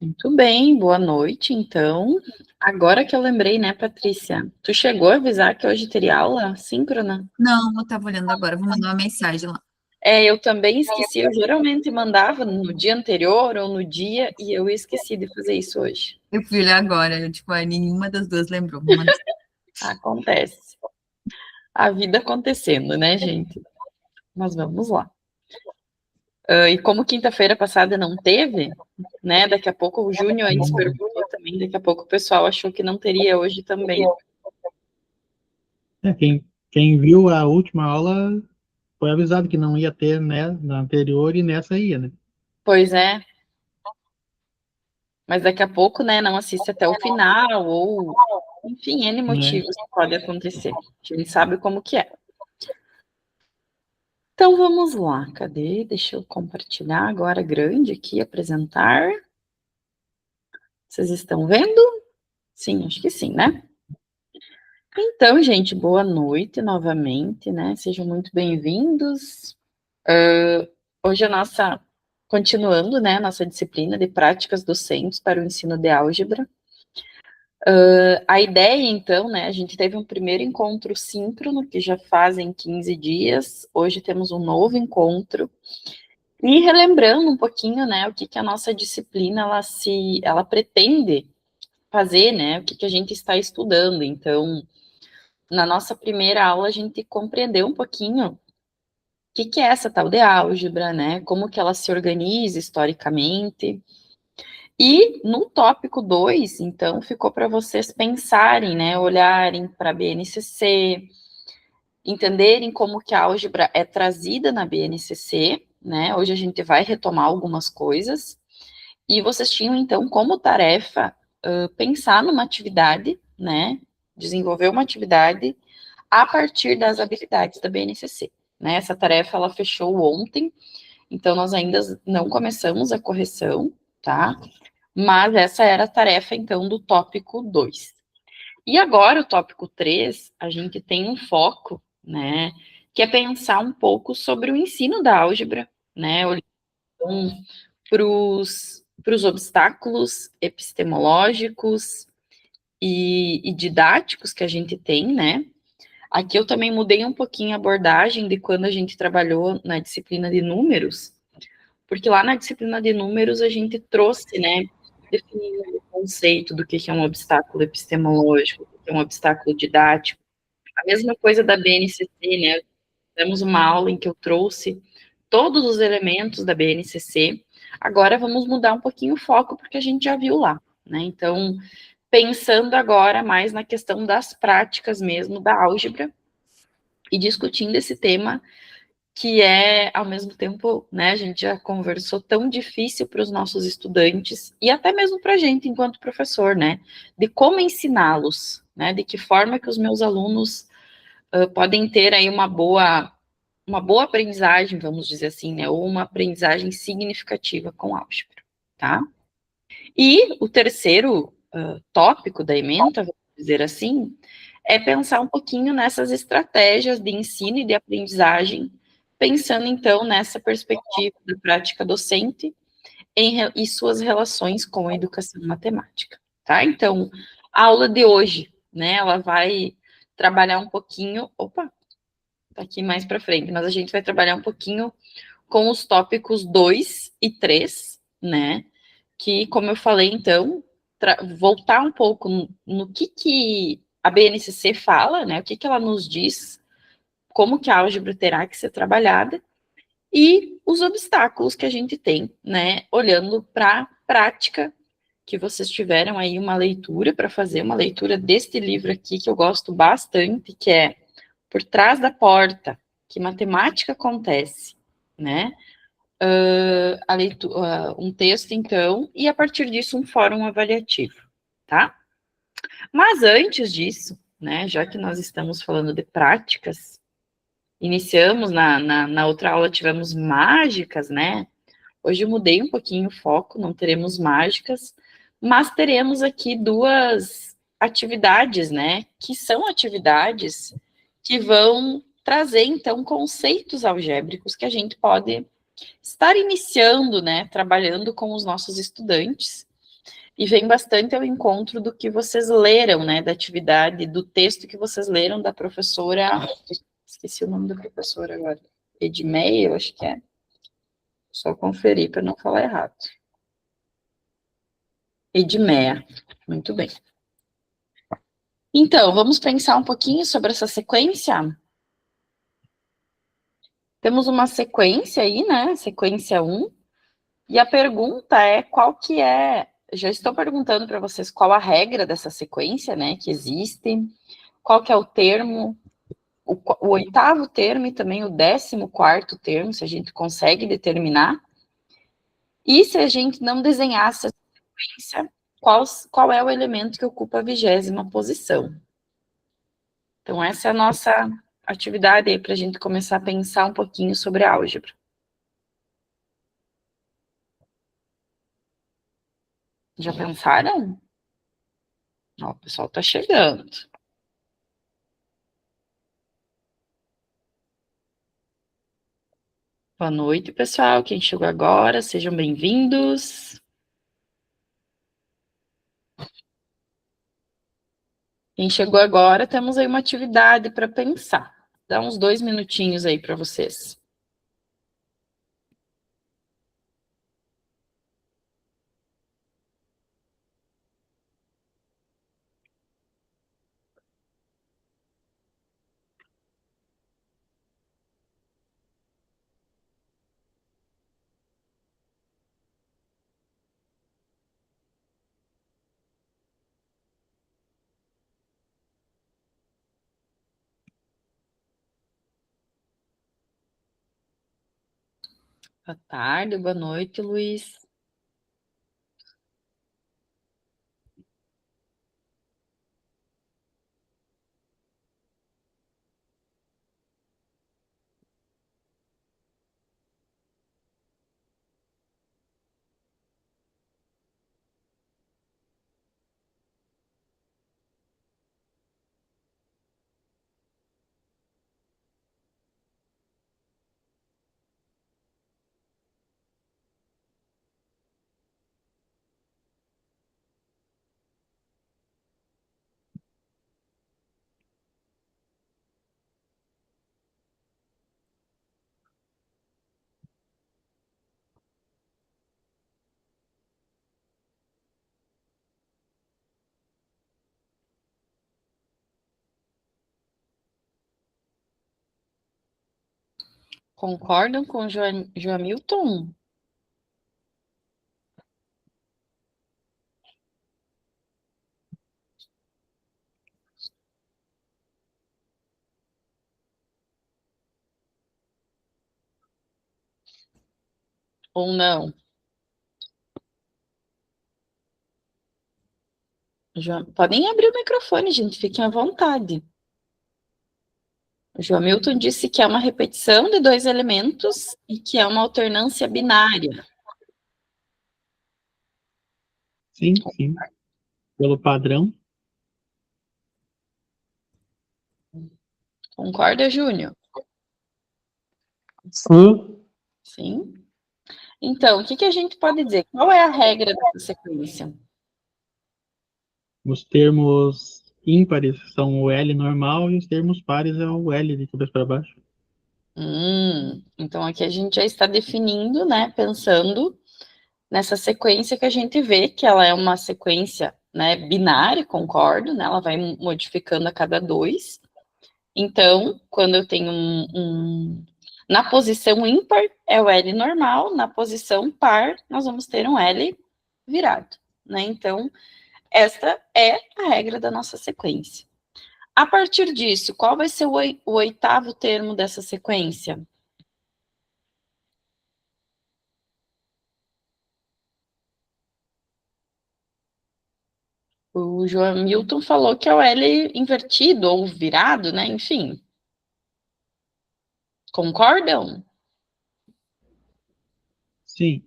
Muito bem, boa noite, então. Agora que eu lembrei, né, Patrícia? Tu chegou a avisar que hoje teria aula síncrona? Não, eu tava olhando agora, vou mandar uma mensagem lá. Eu também esqueci. Eu geralmente mandava no dia anterior ou no dia, e eu esqueci de fazer isso hoje. Eu fui olhar agora, nenhuma das duas lembrou. Vou mandar. Acontece. A vida acontecendo, né, gente? Mas vamos lá. E como quinta-feira passada não teve, né? Daqui a pouco o Júnior antes perguntou também, daqui a pouco o pessoal achou que não teria hoje também. Quem viu a última aula foi avisado que não ia ter, né, na anterior e nessa ia, né? Pois é, mas daqui a pouco, né, não assiste até o final, ou, enfim, N Né? motivos que podem acontecer. A gente sabe como que é. Então, vamos lá. Cadê? Deixa eu compartilhar agora grande aqui, apresentar. Vocês estão vendo? Sim, acho que sim, né? Então, gente, boa noite novamente, né? Sejam muito bem-vindos. Hoje continuando, né, nossa disciplina de práticas docentes para o ensino de álgebra. A ideia, então, né, a gente teve um primeiro encontro síncrono, que já fazem 15 dias, hoje temos um novo encontro, e relembrando um pouquinho, né, o que, que a nossa disciplina, ela pretende fazer, né, o que, que a gente está estudando. Então, na nossa primeira aula, a gente compreendeu um pouquinho o que, que é essa tal de álgebra, né, como que ela se organiza historicamente. E no tópico 2, então, ficou para vocês pensarem, né, olharem para a BNCC, entenderem como que a álgebra é trazida na BNCC, né? Hoje a gente vai retomar algumas coisas. E vocês tinham, então, como tarefa pensar numa atividade, né? Desenvolver uma atividade a partir das habilidades da BNCC. Né? Essa tarefa, ela fechou ontem, então nós ainda não começamos a correção, tá? Mas essa era a tarefa, então, do tópico 2. E agora, o tópico 3, a gente tem um foco, né, que é pensar um pouco sobre o ensino da álgebra, né, olhando para os obstáculos epistemológicos e didáticos que a gente tem, né. Aqui eu também mudei um pouquinho a abordagem de quando a gente trabalhou na disciplina de números, porque lá na disciplina de números a gente trouxe, né, definindo o conceito do que é um obstáculo epistemológico, o que é um obstáculo didático. A mesma coisa da BNCC, né? Temos uma aula em que eu trouxe todos os elementos da BNCC. Agora vamos mudar um pouquinho o foco, porque a gente já viu lá, né? Então, pensando agora mais na questão das práticas mesmo da álgebra e discutindo esse tema que é, ao mesmo tempo, né, a gente já conversou, tão difícil para os nossos estudantes e até mesmo para a gente enquanto professor, né, de como ensiná-los, né, de que forma que os meus alunos podem ter aí uma boa aprendizagem, vamos dizer assim, né, ou uma aprendizagem significativa com álgebra, tá? E o terceiro tópico da ementa, vamos dizer assim, é pensar um pouquinho nessas estratégias de ensino e de aprendizagem, pensando então nessa perspectiva da prática docente e suas relações com a educação matemática, tá? Então, a aula de hoje, né, ela vai trabalhar um pouquinho, tá aqui mais para frente, mas a gente vai trabalhar um pouquinho com os tópicos 2 e 3, né? Que, como eu falei, então, voltar um pouco no que a BNCC fala, né? O que ela nos diz, como que a álgebra terá que ser trabalhada, e os obstáculos que a gente tem, né? Olhando para a prática, que vocês tiveram aí uma leitura para fazer, uma leitura deste livro aqui, que eu gosto bastante, que é Por Trás da Porta, que matemática acontece, né? A leitura, um texto, então, e a partir disso um fórum avaliativo, tá? Mas antes disso, né, já que nós estamos falando de práticas, iniciamos na outra aula, tivemos mágicas, né? Hoje eu mudei um pouquinho o foco, não teremos mágicas, mas teremos aqui duas atividades, né? Que são atividades que vão trazer, então, conceitos algébricos que a gente pode estar iniciando, né? Trabalhando com os nossos estudantes. e vem bastante ao encontro do que vocês leram, né, da atividade, do texto que vocês leram da professora, esqueci o nome da professora agora, Edmeia, eu acho que é, só conferir para não falar errado. Edmeia, muito bem. Então, vamos pensar um pouquinho sobre essa sequência? Temos uma sequência aí, né, sequência 1, e a pergunta é qual que é, já estou perguntando para vocês qual a regra dessa sequência, né, que existe, qual que é o termo, o 8º termo e também o 14º termo, se a gente consegue determinar. E se a gente não desenhasse a sequência, qual é o elemento que ocupa a 20ª posição? Então, essa é a nossa atividade aí para a gente começar a pensar um pouquinho sobre a álgebra. Já pensaram? Ó, o pessoal está chegando. Boa noite, pessoal. Quem chegou agora, sejam bem-vindos. Quem chegou agora, temos aí uma atividade para pensar. Dá uns 2 minutinhos aí para vocês. Boa tarde, boa noite, Luiz. Concordam com o Joamilton? Ou não? Podem abrir o microfone, gente, fiquem à vontade. O Joamilton disse que é uma repetição de 2 elementos e que é uma alternância binária. Sim, sim. Pelo padrão. Concorda, Júnior? Sim. Então, o que a gente pode dizer? Qual é a regra dessa sequência? Os termos ímpares são o L normal e os termos pares é o L de cabeça para baixo. Então aqui a gente já está definindo, né, pensando nessa sequência que a gente vê que ela é uma sequência, né, binária, concordo, né, ela vai modificando a cada 2. Então, quando eu tenho na posição ímpar é o L normal, na posição par nós vamos ter um L virado, né? Então, esta é a regra da nossa sequência. A partir disso, qual vai ser o 8º termo dessa sequência? O Joamilton falou que é o L invertido ou virado, né? Enfim. Concordam? Sim.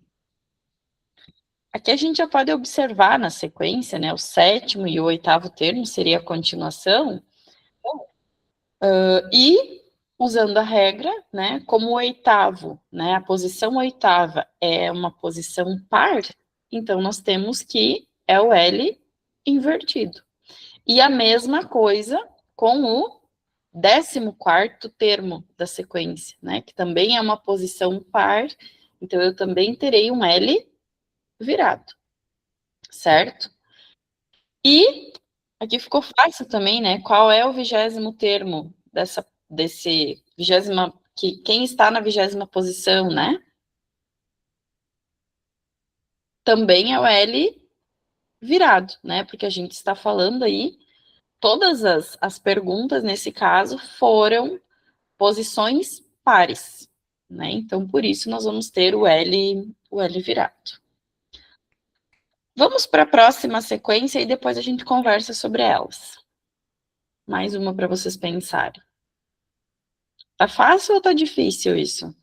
Aqui a gente já pode observar na sequência, né? O 7º e o 8º termo seria a continuação. E, usando a regra, né? Como o 8º, né? A posição 8ª é uma posição par, então nós temos que é o L invertido. E a mesma coisa com o 14º termo da sequência, né? Que também é uma posição par, então eu também terei um L virado, certo? E aqui ficou fácil também, né? Qual é o 20º termo desse 20ª, quem está na 20ª posição, né? Também é o L virado, né? Porque a gente está falando aí, todas as perguntas nesse caso foram posições pares, né? Então, por isso, nós vamos ter o L virado. Vamos para a próxima sequência e depois a gente conversa sobre elas. Mais uma para vocês pensarem. Tá fácil ou tá difícil isso?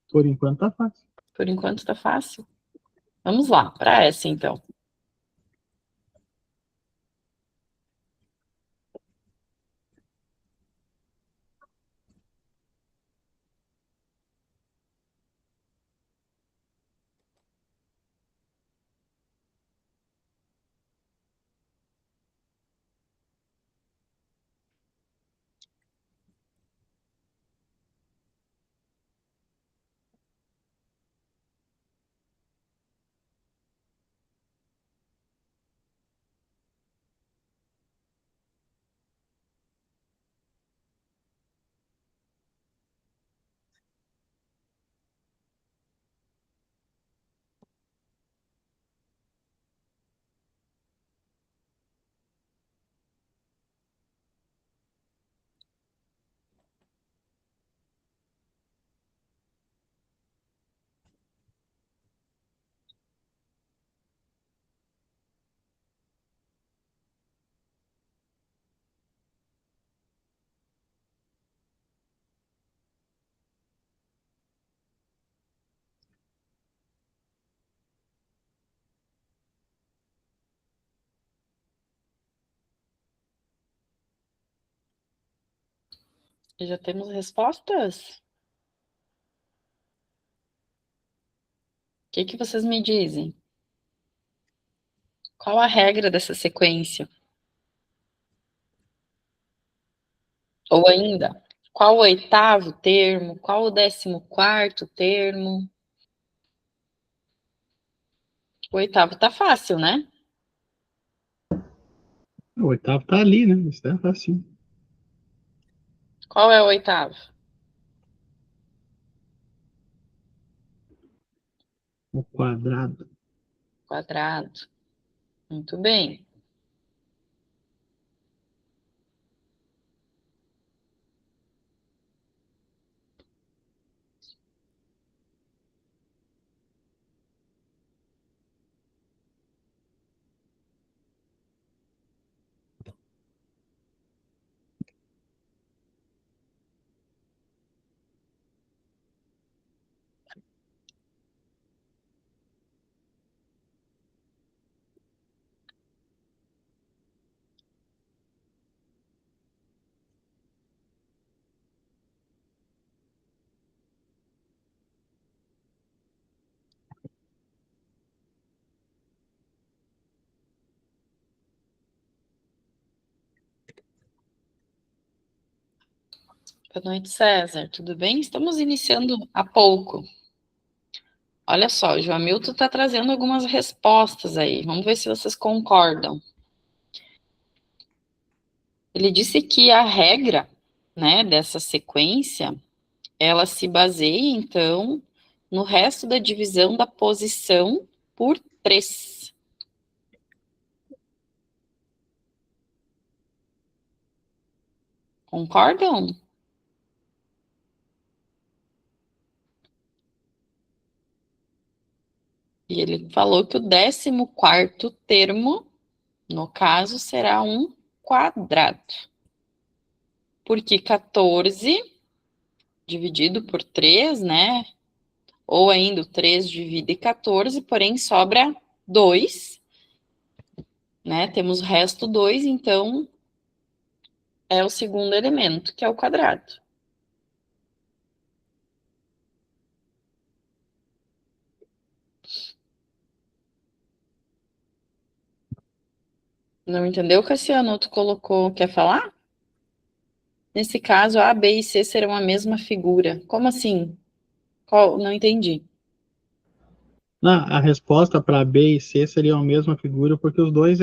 Por enquanto tá fácil. Por enquanto tá fácil. Vamos lá, para essa então. Já temos respostas? O que vocês me dizem? Qual a regra dessa sequência? Ou ainda, qual o 8º termo? Qual o 14º termo? O 8º tá fácil, né? O 8º tá ali, né? Isso é fácil. Qual é o 8º? O quadrado. Quadrado. Muito bem. Boa noite, César. Tudo bem? Estamos iniciando há pouco. Olha só, o Joamilton está trazendo algumas respostas aí. Vamos ver se vocês concordam. Ele disse que a regra, né, dessa sequência, ela se baseia, então, no resto da divisão da posição por 3. Concordam? E ele falou que o 14º termo, no caso, será um quadrado. Porque 14 dividido por 3, né? Ou ainda o 3 divide 14, porém sobra 2, né? Temos o resto 2, então é o segundo elemento, que é o quadrado. Não entendeu, Cassiano? Tu colocou, quer falar? Nesse caso, A, B e C serão a mesma figura. Como assim? Qual? Não entendi. A resposta para B e C seria a mesma figura, porque os dois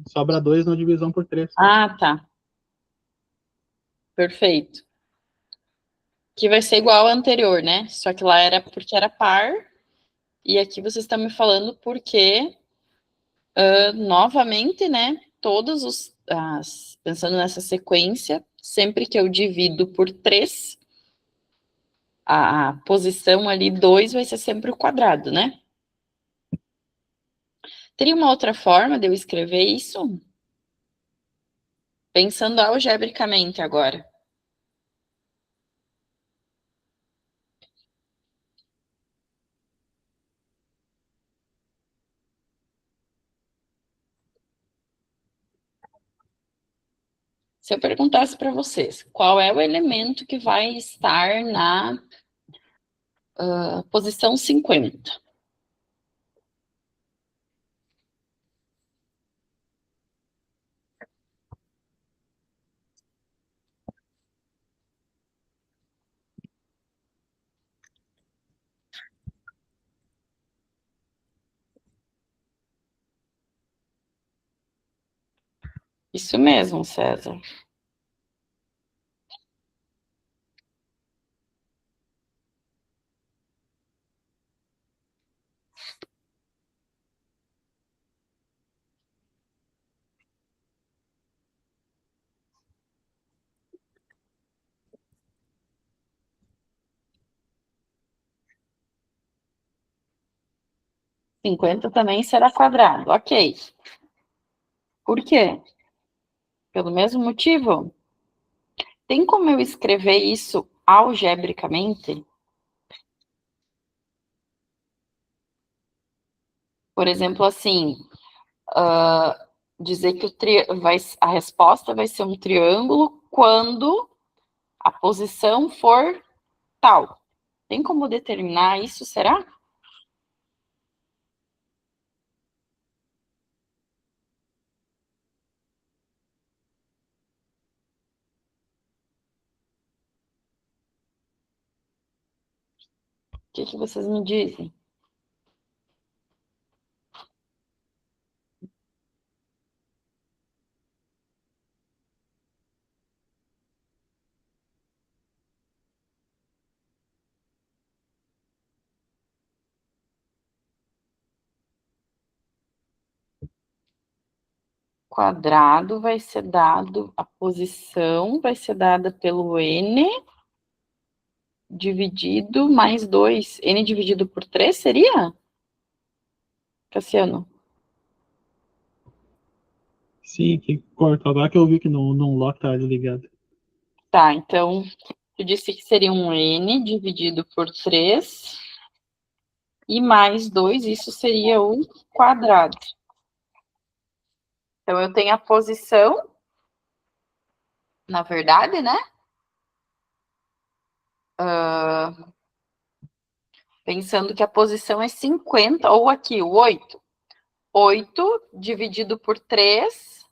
sobra 2 na divisão por 3. Ah, tá. Perfeito. Que vai ser igual ao anterior, né? Só que lá era porque era par, e aqui vocês estão me falando porque, novamente, né? Pensando nessa sequência, sempre que eu divido por 3, a posição ali 2 vai ser sempre o quadrado, né? Teria uma outra forma de eu escrever isso? Pensando algebricamente agora. Se eu perguntasse para vocês qual é o elemento que vai estar na posição 50? Isso mesmo, César. Cinquenta também será quadrado. Ok. Por quê? Pelo mesmo motivo? Tem como eu escrever isso algebricamente? Por exemplo, assim, dizer que a resposta vai ser um triângulo quando a posição for tal. Tem como determinar isso, será? O que vocês me dizem? Quadrado vai ser dado, a posição vai ser dada pelo n dividido mais 2. N dividido por 3 seria, Cassiano? Sim, que corta. Agora que eu vi que não lock tá desligado. Tá, então, eu disse que seria um n dividido por 3 e mais 2, isso seria o quadrado. Então, eu tenho a posição, na verdade, né? Pensando que a posição é 50, ou aqui, o 8. 8 dividido por 3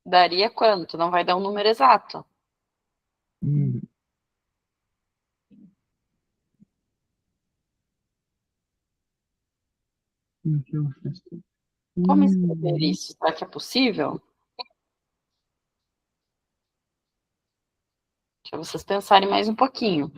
daria quanto? Não vai dar um número exato. Hum. Como escrever isso? Será que é possível? Deixa vocês pensarem mais um pouquinho.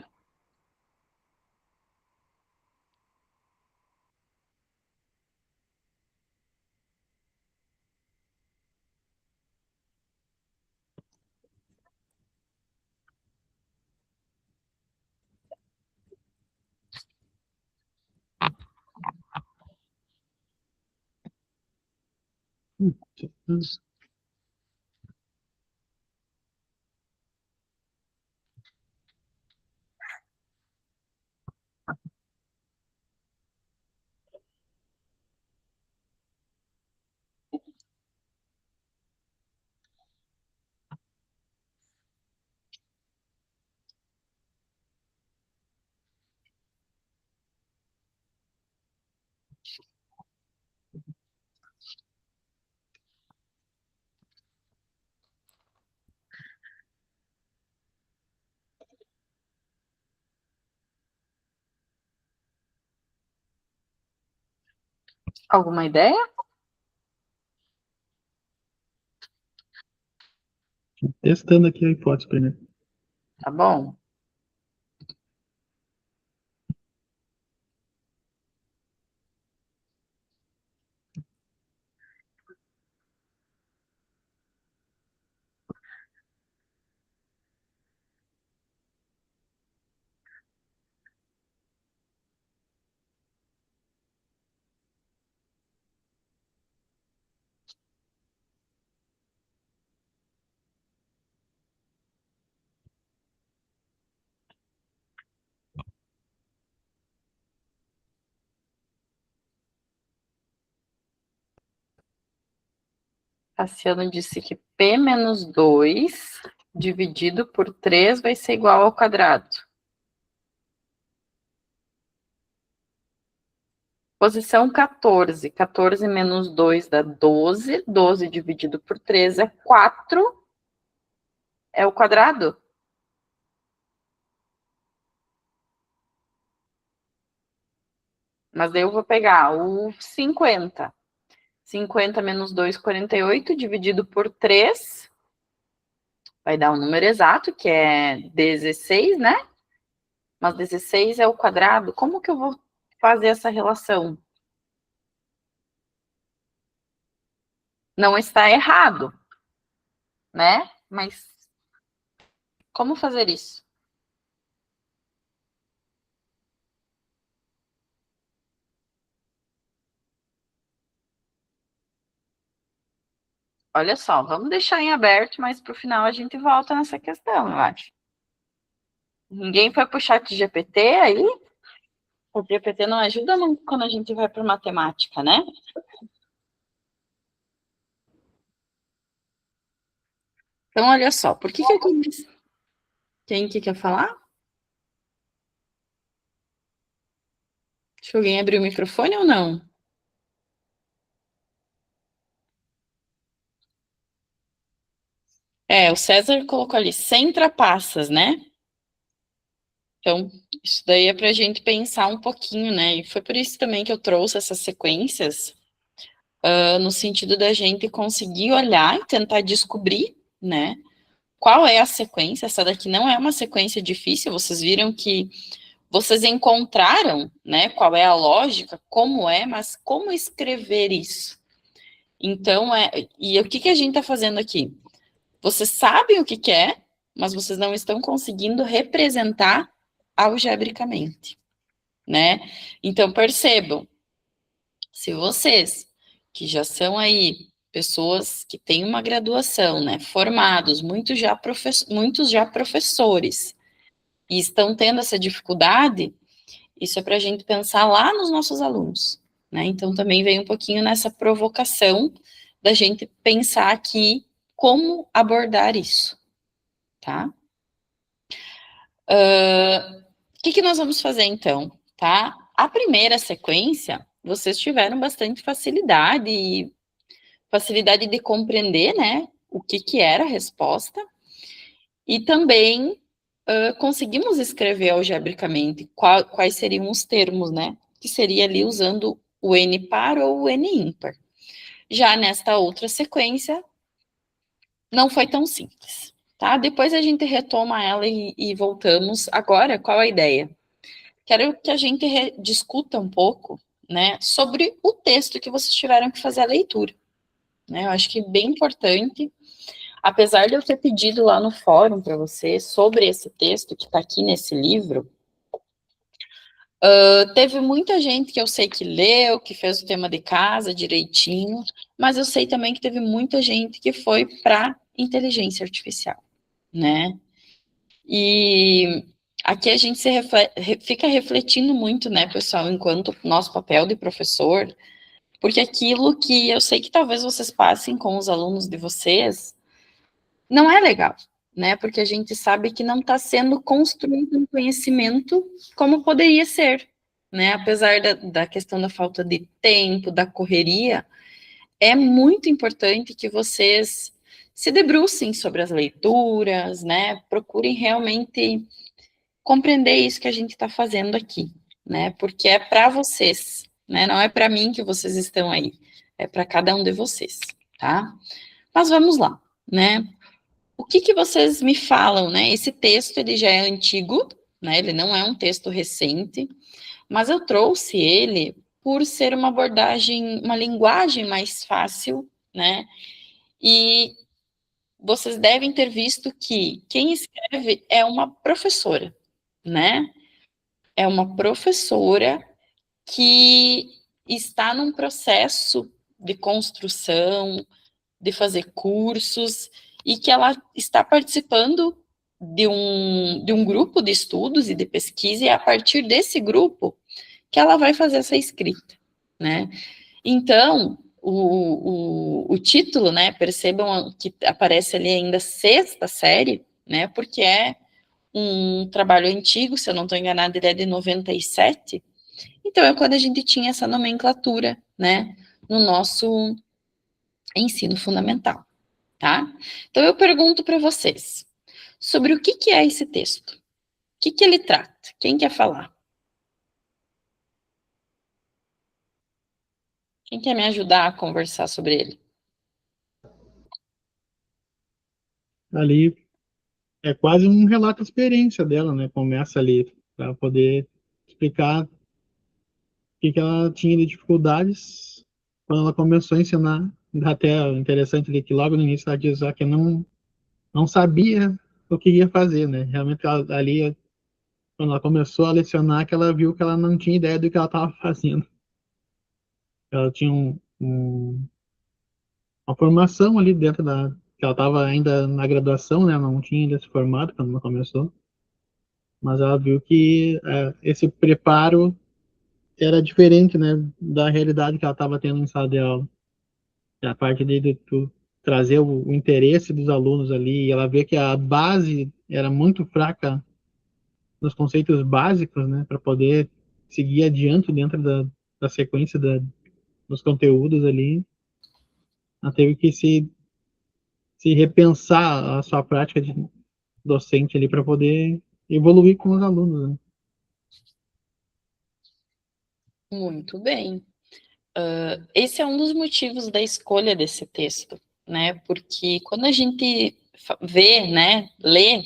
Alguma ideia? Testando aqui a hipótese primeiro. Tá bom. Cassiano disse que P menos 2 dividido por 3 vai ser igual ao quadrado. Posição 14. 14 menos 2 dá 12. 12 dividido por 3 é 4. É o quadrado? Mas daí eu vou pegar o 50. 50 menos 2, 48, dividido por 3. Vai dar um número exato, que é 16, né? Mas 16 é o quadrado. Como que eu vou fazer essa relação? Não está errado, né? Mas como fazer isso? Olha só, vamos deixar em aberto, mas para o final a gente volta nessa questão, eu acho. Ninguém foi para o chat GPT aí? O GPT não ajuda muito quando a gente vai para matemática, né? Então, olha só, por que eu comecei? Quem que quer falar? Deixa alguém abrir o microfone ou não? O César colocou ali, sem trapaças, né? Então, isso daí é para a gente pensar um pouquinho, né? E foi por isso também que eu trouxe essas sequências, no sentido da gente conseguir olhar e tentar descobrir, né? Qual é a sequência? Essa daqui não é uma sequência difícil, vocês viram que vocês encontraram, né? Qual é a lógica, como é, mas como escrever isso? Então, e o que a gente está fazendo aqui? Vocês sabem o que é, mas vocês não estão conseguindo representar algebricamente, né? Então, percebam, se vocês, que já são aí pessoas que têm uma graduação, né, formados, muitos já professores, e estão tendo essa dificuldade, isso é para a gente pensar lá nos nossos alunos, né? Então, também vem um pouquinho nessa provocação da gente pensar aqui como abordar isso, tá? O que nós vamos fazer, então, tá? A primeira sequência, vocês tiveram bastante facilidade de compreender, né, o que era a resposta, e também conseguimos escrever algebricamente quais seriam os termos, né, que seria ali usando o N par ou o N ímpar. Já nesta outra sequência, não foi tão simples, tá? Depois a gente retoma ela e voltamos. Agora, qual a ideia? Quero que a gente discuta um pouco, né, sobre o texto que vocês tiveram que fazer a leitura, né? Eu acho que é bem importante, apesar de eu ter pedido lá no fórum para você sobre esse texto que está aqui nesse livro, teve muita gente que eu sei que leu, que fez o tema de casa direitinho, mas eu sei também que teve muita gente que foi para inteligência artificial, né? E aqui a gente fica refletindo muito, né, pessoal, enquanto nosso papel de professor, porque aquilo que eu sei que talvez vocês passem com os alunos de vocês não é legal, né, porque a gente sabe que não está sendo construído um conhecimento como poderia ser, né, apesar da questão da falta de tempo, da correria, é muito importante que vocês se debrucem sobre as leituras, né, procurem realmente compreender isso que a gente está fazendo aqui, né? Porque é para vocês, né? Não é para mim que vocês estão aí, é para cada um de vocês, tá? Mas vamos lá, né? O que que vocês me falam, né? Esse texto, ele já é antigo, né? Ele não é um texto recente, mas eu trouxe ele por ser uma abordagem, uma linguagem mais fácil, né? E vocês devem ter visto que quem escreve é uma professora, né? É uma professora que está num processo de construção, de fazer cursos, e que ela está participando de um grupo de estudos e de pesquisa, e é a partir desse grupo que ela vai fazer essa escrita, né? Então, o título, né, percebam que aparece ali ainda sexta série, né, porque é um trabalho antigo, se eu não estou enganada, ele é de 97, então é quando a gente tinha essa nomenclatura, né, no nosso ensino fundamental, tá? Então eu pergunto para vocês, sobre o que é esse texto? O que ele trata? Quem quer falar? Quem quer me ajudar a conversar sobre ele? Ali é quase um relato de experiência dela, né? Começa ali para poder explicar o que ela tinha de dificuldades quando ela começou a ensinar. Até interessante ali que logo no início ela diz que não sabia o que ia fazer, né? Realmente ali, quando ela começou a lecionar, que ela viu que ela não tinha ideia do que ela estava fazendo. Ela tinha uma formação ali dentro da... que ela estava ainda na graduação, né? Não tinha ainda se formado quando ela começou. Mas ela viu que esse preparo era diferente, né, da realidade que ela estava tendo em sala de aula. E a parte de tu trazer o interesse dos alunos ali, e ela vê que a base era muito fraca nos conceitos básicos, né, para poder seguir adiante dentro da sequência dos conteúdos ali. Ela teve que se repensar a sua prática de docente ali para poder evoluir com os alunos, né? Muito bem. Esse é um dos motivos da escolha desse texto, né? Porque quando a gente vê, né, lê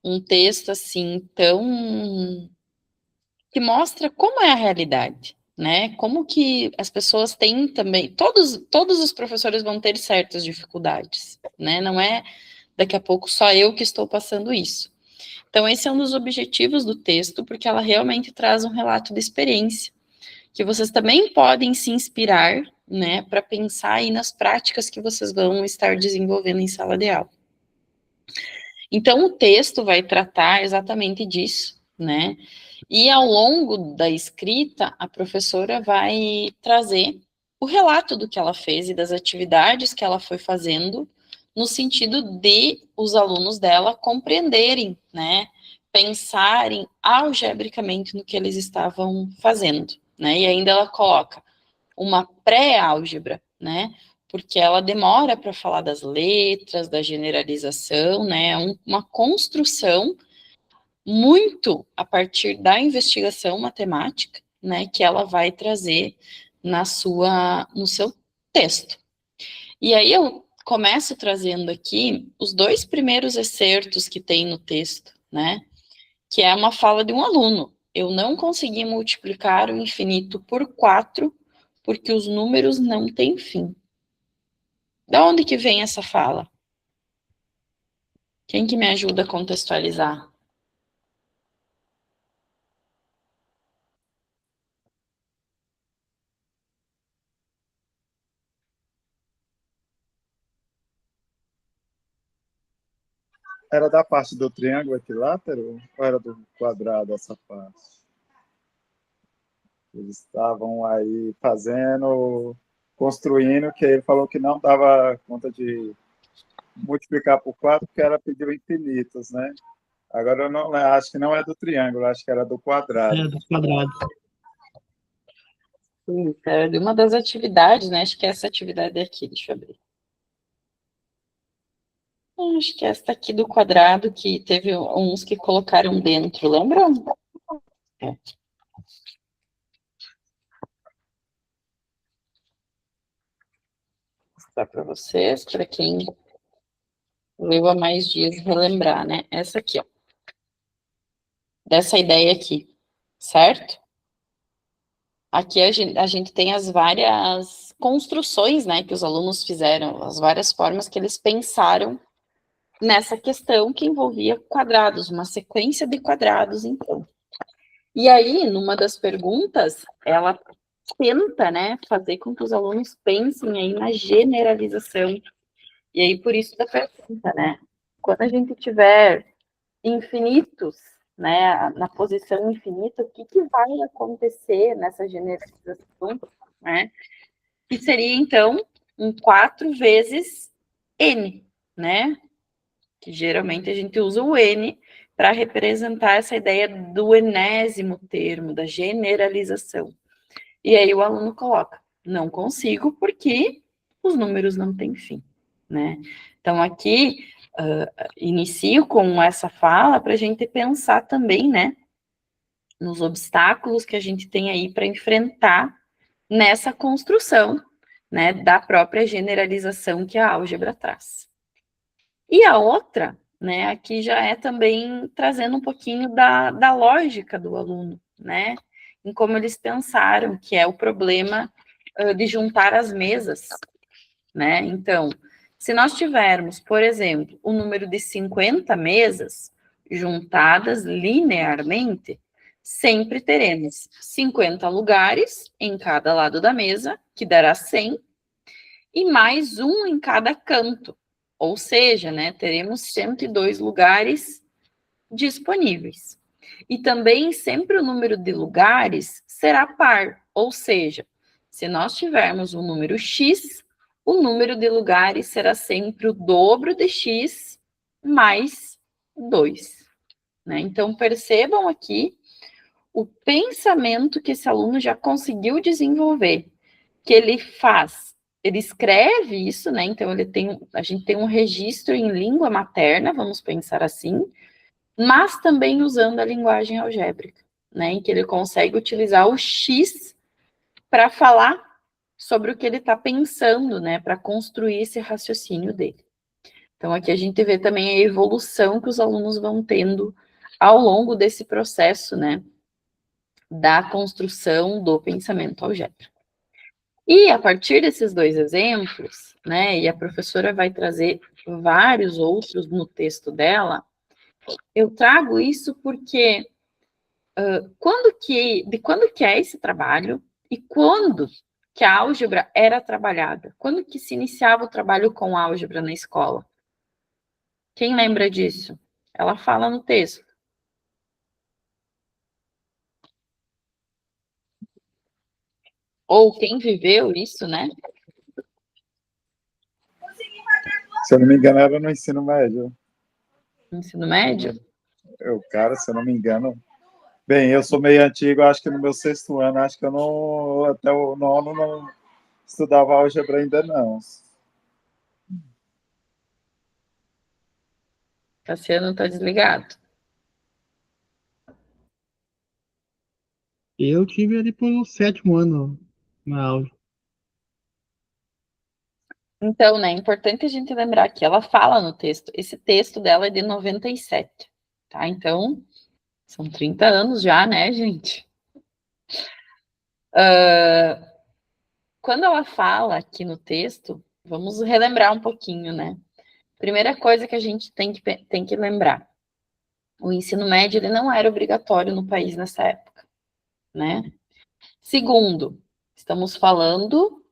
um texto assim tão que mostra como é a realidade, né? Como que as pessoas têm também, todos os professores vão ter certas dificuldades, né? Não é daqui a pouco só eu que estou passando isso. Então esse é um dos objetivos do texto, porque ela realmente traz um relato de experiência que vocês também podem se inspirar, né, para pensar aí nas práticas que vocês vão estar desenvolvendo em sala de aula. Então, o texto vai tratar exatamente disso, né? E ao longo da escrita, a professora vai trazer o relato do que ela fez e das atividades que ela foi fazendo, no sentido de os alunos dela compreenderem, né? Pensarem algebricamente no que eles estavam fazendo, né? E ainda ela coloca uma pré-álgebra, né? Porque ela demora para falar das letras, da generalização, né? Uma construção muito a partir da investigação matemática, né? Que ela vai trazer no seu texto. E aí eu começo trazendo aqui os dois primeiros excertos que tem no texto, né? Que é uma fala de um aluno. Eu não consegui multiplicar o infinito por 4 porque os números não têm fim. Da onde que vem essa fala? Quem que me ajuda a contextualizar? Era da parte do triângulo equilátero ou era do quadrado essa parte? Eles estavam aí construindo, que ele falou que não dava conta de multiplicar por 4, porque era pedir infinitos, né? Agora eu não acho que não é do triângulo, acho que era do quadrado. Dos quadrados. É de uma das atividades, né? Acho que é essa atividade aqui, deixa eu ver. Acho que é essa aqui do quadrado que teve uns que colocaram dentro, lembram? É. mostrar para vocês, para quem leu há mais dias relembrar, né? Essa aqui, ó. Dessa ideia aqui, certo? Aqui a gente tem as várias construções, né, que os alunos fizeram, as várias formas que eles pensaram nessa questão que envolvia quadrados, uma sequência de quadrados, então. E aí, numa das perguntas, ela tenta, né, fazer com que os alunos pensem aí na generalização. E aí, por isso da pergunta, né? Quando a gente tiver infinitos, né, na posição infinita, o que, que vai acontecer nessa generalização, né? Que seria, então, um 4 vezes n, né? Que geralmente a gente usa o n para representar essa ideia do enésimo termo, da generalização. E aí o aluno coloca, não consigo porque os números não têm fim, né? Então, aqui, inicio com essa fala para a gente pensar também, né, nos obstáculos que a gente tem aí para enfrentar nessa construção, né, da própria generalização que a álgebra traz. E a outra, né, aqui já é também trazendo um pouquinho da lógica do aluno, né, em como eles pensaram, que é o problema de juntar as mesas, né? Então, se nós tivermos, por exemplo, o número de 50 mesas juntadas linearmente, sempre teremos 50 lugares em cada lado da mesa, que dará 100, e mais um em cada canto. Ou seja, né, teremos 102 lugares disponíveis. E também sempre o número de lugares será par, ou seja, se nós tivermos um número x, o número de lugares será sempre o dobro de x mais 2. Né? Então, percebam aqui o pensamento que esse aluno já conseguiu desenvolver, que ele faz, ele escreve isso, né? Então, a gente tem um registro em língua materna, vamos pensar assim, mas também usando a linguagem algébrica, né? Em que ele consegue utilizar o x para falar sobre o que ele está pensando, né? Para construir esse raciocínio dele. Então, aqui a gente vê também a evolução que os alunos vão tendo ao longo desse processo, né? Da construção do pensamento algébrico. E a partir desses dois exemplos, né? E a professora vai trazer vários outros no texto dela. Eu trago isso porque quando que é esse trabalho e quando que a álgebra era trabalhada? Quando que se iniciava o trabalho com álgebra na escola? Quem lembra disso? Ela fala no texto. Ou quem viveu isso, né? Se eu não me engano, era no ensino médio. Ensino médio? Cara, se eu não me engano. Bem, eu sou meio antigo, acho que no meu 6º ano, acho que eu não, até o 9º não estudava álgebra ainda não. Cassiano está desligado. Eu tive ali por 7º ano na aula. Então, né, é importante a gente lembrar que ela fala no texto, esse texto dela é de 97, tá? Então, são 30 anos já, né, gente? Quando ela fala aqui no texto, vamos relembrar um pouquinho, né? Primeira coisa que a gente tem que lembrar, o ensino médio ele não era obrigatório no país nessa época, né? Segundo, estamos falando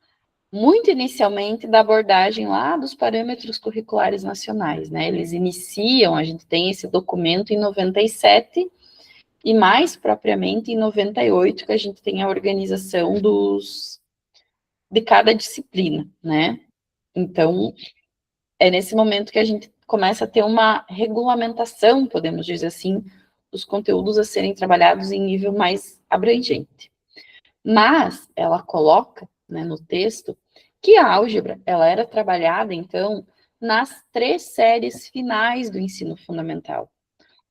muito inicialmente da abordagem lá dos parâmetros curriculares nacionais, né? Eles iniciam, a gente tem esse documento em 97 e mais propriamente em 98 que a gente tem a organização de cada disciplina, né? Então, é nesse momento que a gente começa a ter uma regulamentação, podemos dizer assim, dos conteúdos a serem trabalhados em nível mais abrangente. Mas ela coloca, né, no texto que a álgebra ela era trabalhada, então, nas 3 séries finais do ensino fundamental.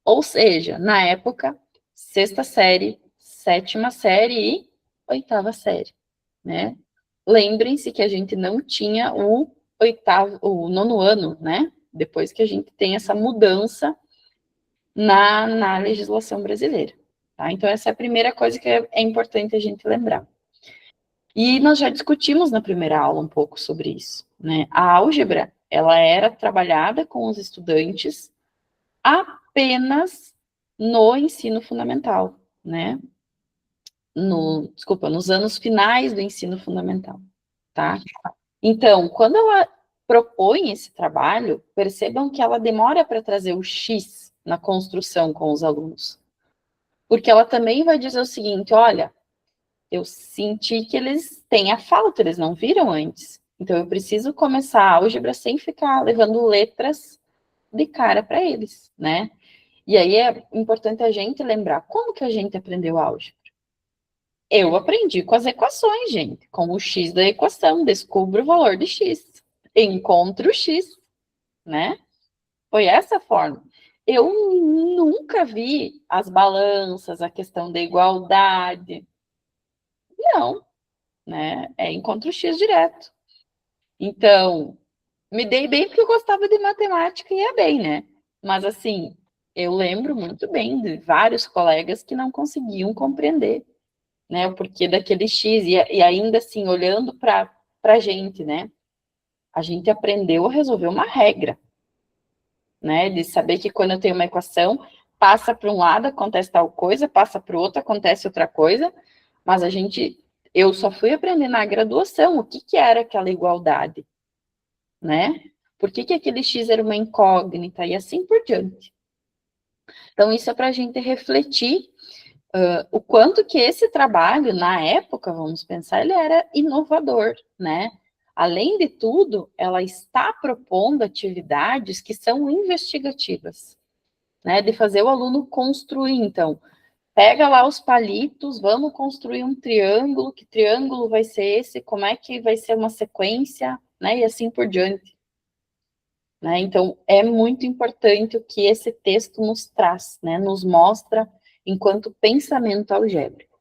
Ou seja, na época, 6ª série, 7ª série e 8ª série, né? Lembrem-se que a gente não tinha o o 9º ano, né? Depois que a gente tem essa mudança na legislação brasileira. Tá? Então, essa é a primeira coisa que é importante a gente lembrar. E nós já discutimos na primeira aula um pouco sobre isso, né? A álgebra, ela era trabalhada com os estudantes apenas no ensino fundamental, né? Nos anos finais do ensino fundamental, tá? Então, quando ela propõe esse trabalho, percebam que ela demora para trazer o X na construção com os alunos. Porque ela também vai dizer o seguinte, olha, eu senti que eles têm a falta, eles não viram antes. Então, eu preciso começar a álgebra sem ficar levando letras de cara para eles, né? E aí é importante a gente lembrar, como que a gente aprendeu álgebra? Eu aprendi com as equações, gente, com o X da equação, descubro o valor de X, encontro o X, né? Foi essa forma. Eu nunca vi as balanças, a questão da igualdade. Não, né? É encontro X direto. Então, me dei bem porque eu gostava de matemática e ia bem, né? Mas, assim, eu lembro muito bem de vários colegas que não conseguiam compreender, né? O porquê daquele X. E ainda, assim, olhando para a gente, né? A gente aprendeu a resolver uma regra, né? De saber que quando eu tenho uma equação, passa para um lado, acontece tal coisa, passa para o outro, acontece outra coisa. Mas eu só fui aprender na graduação o que era aquela igualdade, né? Por que aquele X era uma incógnita e assim por diante. Então, isso é para a gente refletir o quanto que esse trabalho, na época, vamos pensar, ele era inovador, né? Além de tudo, ela está propondo atividades que são investigativas, né? De fazer o aluno construir, então, pega lá os palitos, vamos construir um triângulo, que triângulo vai ser esse, como é que vai ser uma sequência, né? E assim por diante. Né? Então, é muito importante o que esse texto nos traz, né? Nos mostra enquanto pensamento algébrico.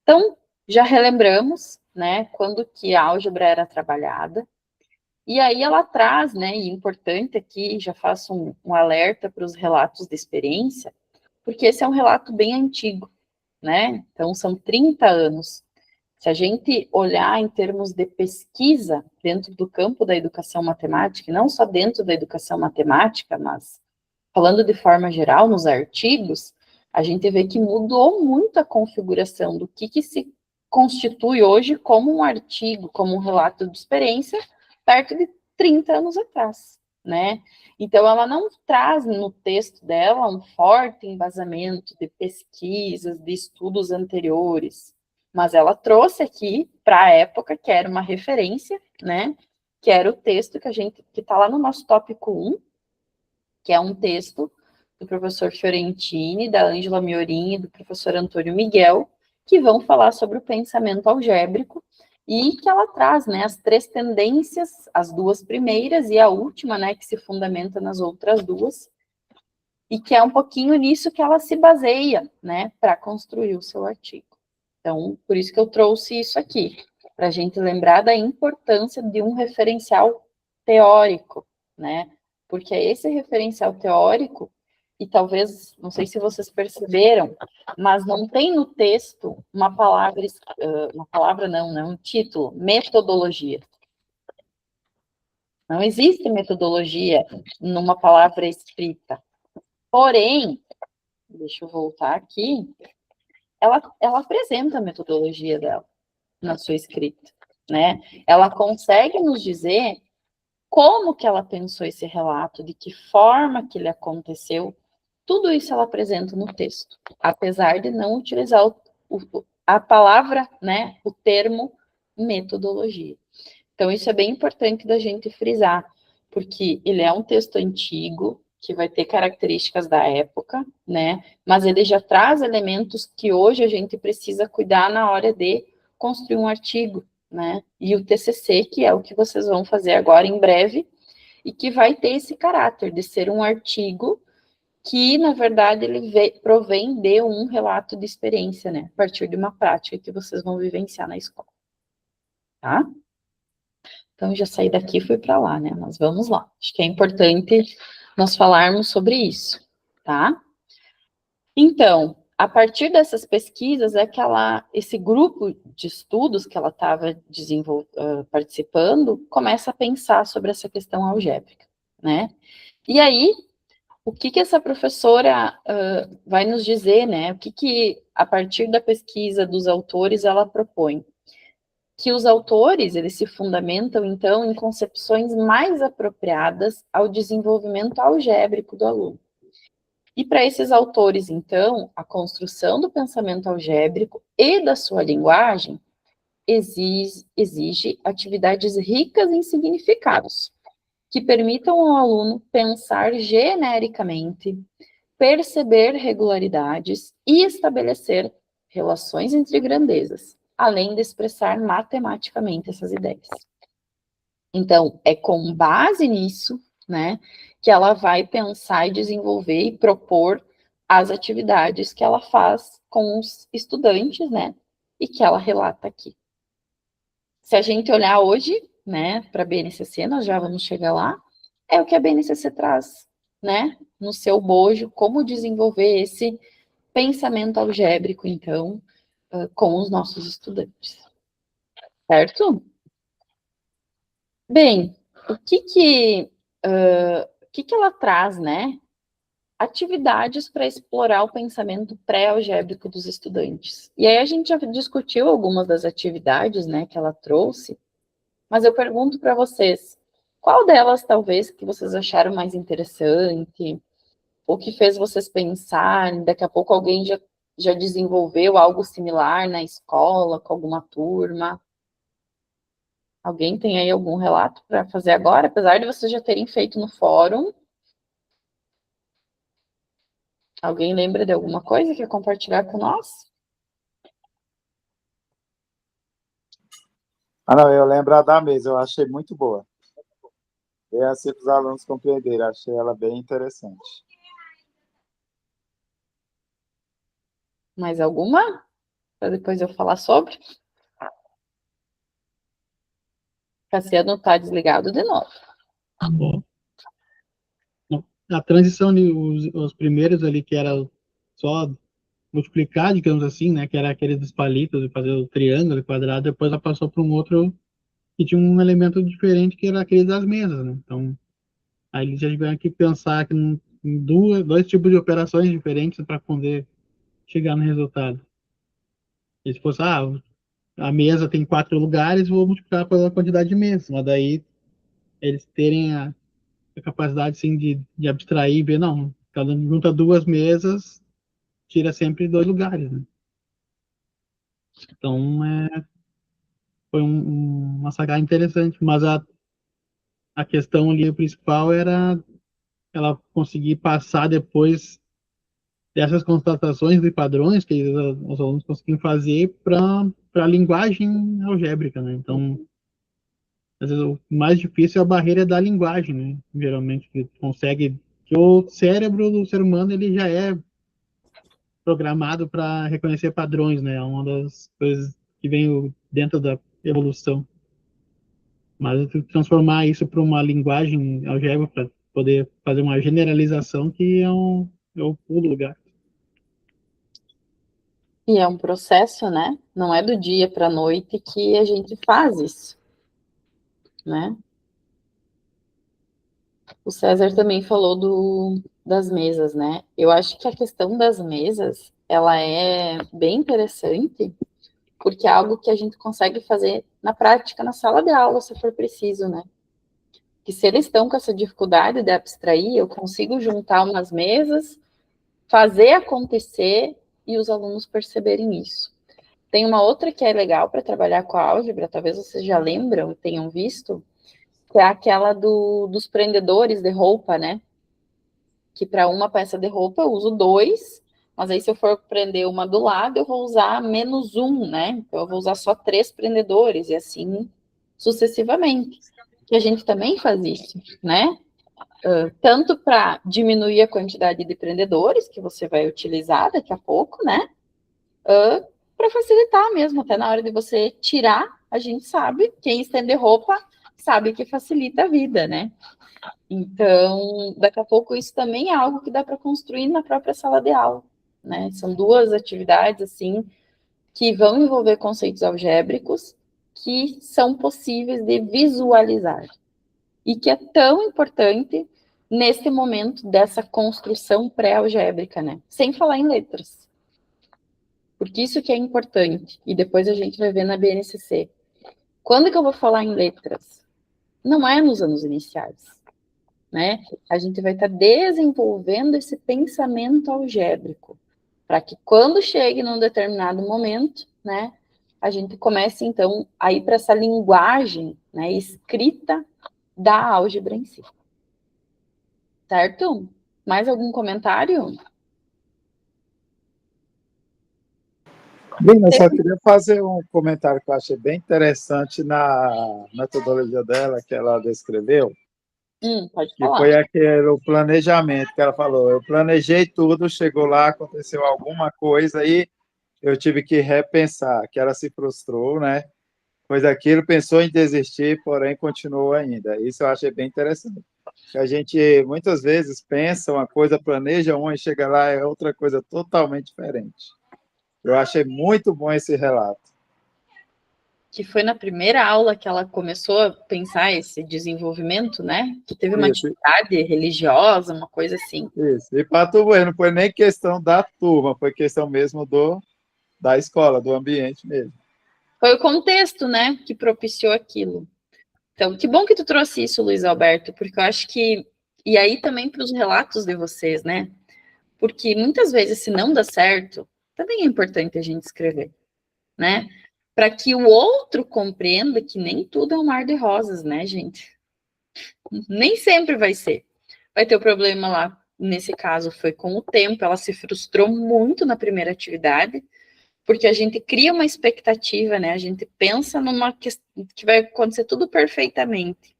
Então, já relembramos, né, quando que a álgebra era trabalhada, e aí ela traz, né, e importante aqui, já faço um alerta para os relatos de experiência, porque esse é um relato bem antigo, né, então são 30 anos. Se a gente olhar em termos de pesquisa dentro do campo da educação matemática, e não só dentro da educação matemática, mas falando de forma geral nos artigos, a gente vê que mudou muito a configuração do que se constitui hoje como um artigo, como um relato de experiência, perto de 30 anos atrás, né? Então, ela não traz no texto dela um forte embasamento de pesquisas, de estudos anteriores, mas ela trouxe aqui para a época, que era uma referência, né? Que era o texto que está lá no nosso tópico 1, que é um texto do professor Fiorentini, da Ângela Miorini e do professor Antônio Miguel, que vão falar sobre o pensamento algébrico, e que ela traz, né, as 3 tendências, as 2 primeiras e a última, né, que se fundamenta nas outras 2, e que é um pouquinho nisso que ela se baseia, né, para construir o seu artigo. Então, por isso que eu trouxe isso aqui, para a gente lembrar da importância de um referencial teórico, né, porque é esse referencial teórico, e talvez, não sei se vocês perceberam, mas não tem no texto uma palavra não, né, um título, metodologia. Não existe metodologia numa palavra escrita. Porém, deixa eu voltar aqui, ela apresenta a metodologia dela na sua escrita, né? Ela consegue nos dizer como que ela pensou esse relato, de que forma que ele aconteceu, tudo isso ela apresenta no texto, apesar de não utilizar a palavra, né, o termo metodologia. Então, isso é bem importante da gente frisar, porque ele é um texto antigo, que vai ter características da época, né, mas ele já traz elementos que hoje a gente precisa cuidar na hora de construir um artigo, né, e o TCC, que é o que vocês vão fazer agora em breve, e que vai ter esse caráter de ser um artigo que, na verdade, ele provém de um relato de experiência, né, a partir de uma prática que vocês vão vivenciar na escola, tá? Então, já saí daqui e fui para lá, né? Mas vamos lá. Acho que é importante nós falarmos sobre isso, tá? Então, a partir dessas pesquisas, esse grupo de estudos que ela estava participando, começa a pensar sobre essa questão algébrica, né? E aí, o que essa professora vai nos dizer, né? O que, a partir da pesquisa dos autores, ela propõe? Que os autores, eles se fundamentam, então, em concepções mais apropriadas ao desenvolvimento algébrico do aluno. E para esses autores, então, a construção do pensamento algébrico e da sua linguagem exige atividades ricas em significados, que permitam ao aluno pensar genericamente, perceber regularidades e estabelecer relações entre grandezas, além de expressar matematicamente essas ideias. Então, é com base nisso, né, que ela vai pensar e desenvolver e propor as atividades que ela faz com os estudantes, né, e que ela relata aqui. Se a gente olhar hoje, né, para a BNCC, nós já vamos chegar lá, é o que a BNCC traz, né, no seu bojo, como desenvolver esse pensamento algébrico, então, com os nossos estudantes. Certo? Bem, o que ela traz, né? Atividades para explorar o pensamento pré-algébrico dos estudantes. E aí a gente já discutiu algumas das atividades, né, que ela trouxe, mas eu pergunto para vocês, qual delas talvez que vocês acharam mais interessante, ou que fez vocês pensar, daqui a pouco alguém já desenvolveu algo similar na escola, com alguma turma? Alguém tem aí algum relato para fazer agora, apesar de vocês já terem feito no fórum? Alguém lembra de alguma coisa que quer compartilhar com nós? Não, eu lembro a da mesa, eu achei muito boa. É assim para os alunos compreenderem, achei ela bem interessante. Mais alguma? Para depois eu falar sobre? Cassiano está desligado de novo. Bom. A transição ali, os primeiros ali, que era só multiplicar, digamos assim, né, que era aqueles dos palitos, de fazer o triângulo, o quadrado, depois ela passou para um outro que tinha um elemento diferente, que era aquele das mesas, né? Então, aí eles já tiveram que pensar que em dois tipos de operações diferentes para poder chegar no resultado. E se fosse, a mesa tem 4 lugares, vou multiplicar pela quantidade de mesas, mas daí eles terem a capacidade, sim, de abstrair e ver, não, cada um junta 2 mesas, tira sempre 2 lugares, né? Então, foi uma sacada interessante, mas a questão ali principal era ela conseguir passar depois dessas constatações de padrões que os alunos conseguem fazer para a linguagem algébrica, né? Então, às vezes o mais difícil é a barreira da linguagem, né? Geralmente que o cérebro do ser humano ele já é programado para reconhecer padrões, né? É uma das coisas que vem dentro da evolução. Mas transformar isso para uma linguagem algébrica para poder fazer uma generalização que é o pulo do gato. E é um processo, né? Não é do dia para a noite que a gente faz isso, né? O César também falou das mesas, né? Eu acho que a questão das mesas, ela é bem interessante, porque é algo que a gente consegue fazer na prática, na sala de aula, se for preciso, né? Que se eles estão com essa dificuldade de abstrair, eu consigo juntar umas mesas, fazer acontecer e os alunos perceberem isso. Tem uma outra que é legal para trabalhar com a álgebra, talvez vocês já lembram, tenham visto, que é aquela dos prendedores de roupa, né? Que para uma peça de roupa eu uso 2, mas aí se eu for prender uma do lado, eu vou usar -1, né? Então eu vou usar só 3 prendedores, e assim sucessivamente. Que a gente também faz isso, né? Tanto para diminuir a quantidade de prendedores que você vai utilizar daqui a pouco, né? Para facilitar mesmo, até na hora de você tirar, a gente sabe, quem estende roupa sabe que facilita a vida, né? Então, daqui a pouco isso também é algo que dá para construir na própria sala de aula, né? São duas atividades, assim, que vão envolver conceitos algébricos que são possíveis de visualizar e que é tão importante nesse momento dessa construção pré-algébrica, né? Sem falar em letras. Porque isso que é importante, e depois a gente vai ver na BNCC. Quando que eu vou falar em letras? Não é nos anos iniciais, né? A gente vai estar desenvolvendo esse pensamento algébrico, para que quando chegue num determinado momento, né, a gente comece, então, a ir para essa linguagem, né, escrita da álgebra em si. Certo? Mais algum comentário? Bem, eu só queria fazer um comentário que eu achei bem interessante na metodologia dela, que ela descreveu, Pode que falar. foi aquele o planejamento que ela falou. Eu planejei tudo, chegou lá, aconteceu alguma coisa e eu tive que repensar, que ela se frustrou, né? Pois aquilo, pensou em desistir, porém continuou ainda. Isso eu achei bem interessante. A gente muitas vezes pensa uma coisa, planeja uma e chega lá é outra coisa totalmente diferente. Eu achei muito bom esse relato. Que foi na primeira aula que ela começou a pensar esse desenvolvimento, né? Que teve uma atividade religiosa, uma coisa assim. Isso. E para tu ver, não foi nem questão da turma, foi questão mesmo da escola, do ambiente mesmo. Foi o contexto, né, que propiciou aquilo. Então, que bom que tu trouxe isso, Luiz Alberto, porque eu acho que... E aí também para os relatos de vocês, né? Porque muitas vezes, se não dá certo, também é importante a gente escrever, né? Para que o outro compreenda que nem tudo é um mar de rosas, né, gente? Nem sempre vai ser. Vai ter o problema lá, nesse caso, foi com o tempo, ela se frustrou muito na primeira atividade, porque a gente cria uma expectativa, né? A gente pensa numa questão que vai acontecer tudo perfeitamente.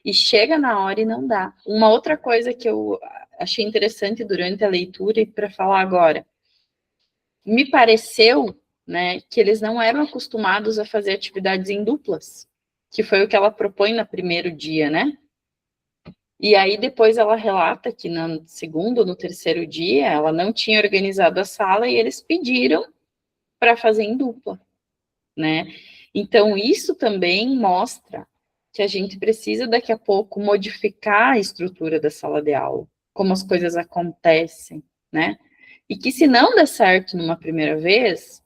E chega na hora e não dá. Uma outra coisa que eu achei interessante durante a leitura e para falar agora, me pareceu, né, que eles não eram acostumados a fazer atividades em duplas, que foi o que ela propõe no primeiro dia, né? E aí depois ela relata que no segundo, no terceiro dia, ela não tinha organizado a sala e eles pediram para fazer em dupla, né? Então isso também mostra que a gente precisa daqui a pouco modificar a estrutura da sala de aula, como as coisas acontecem, né? E que se não der certo numa primeira vez,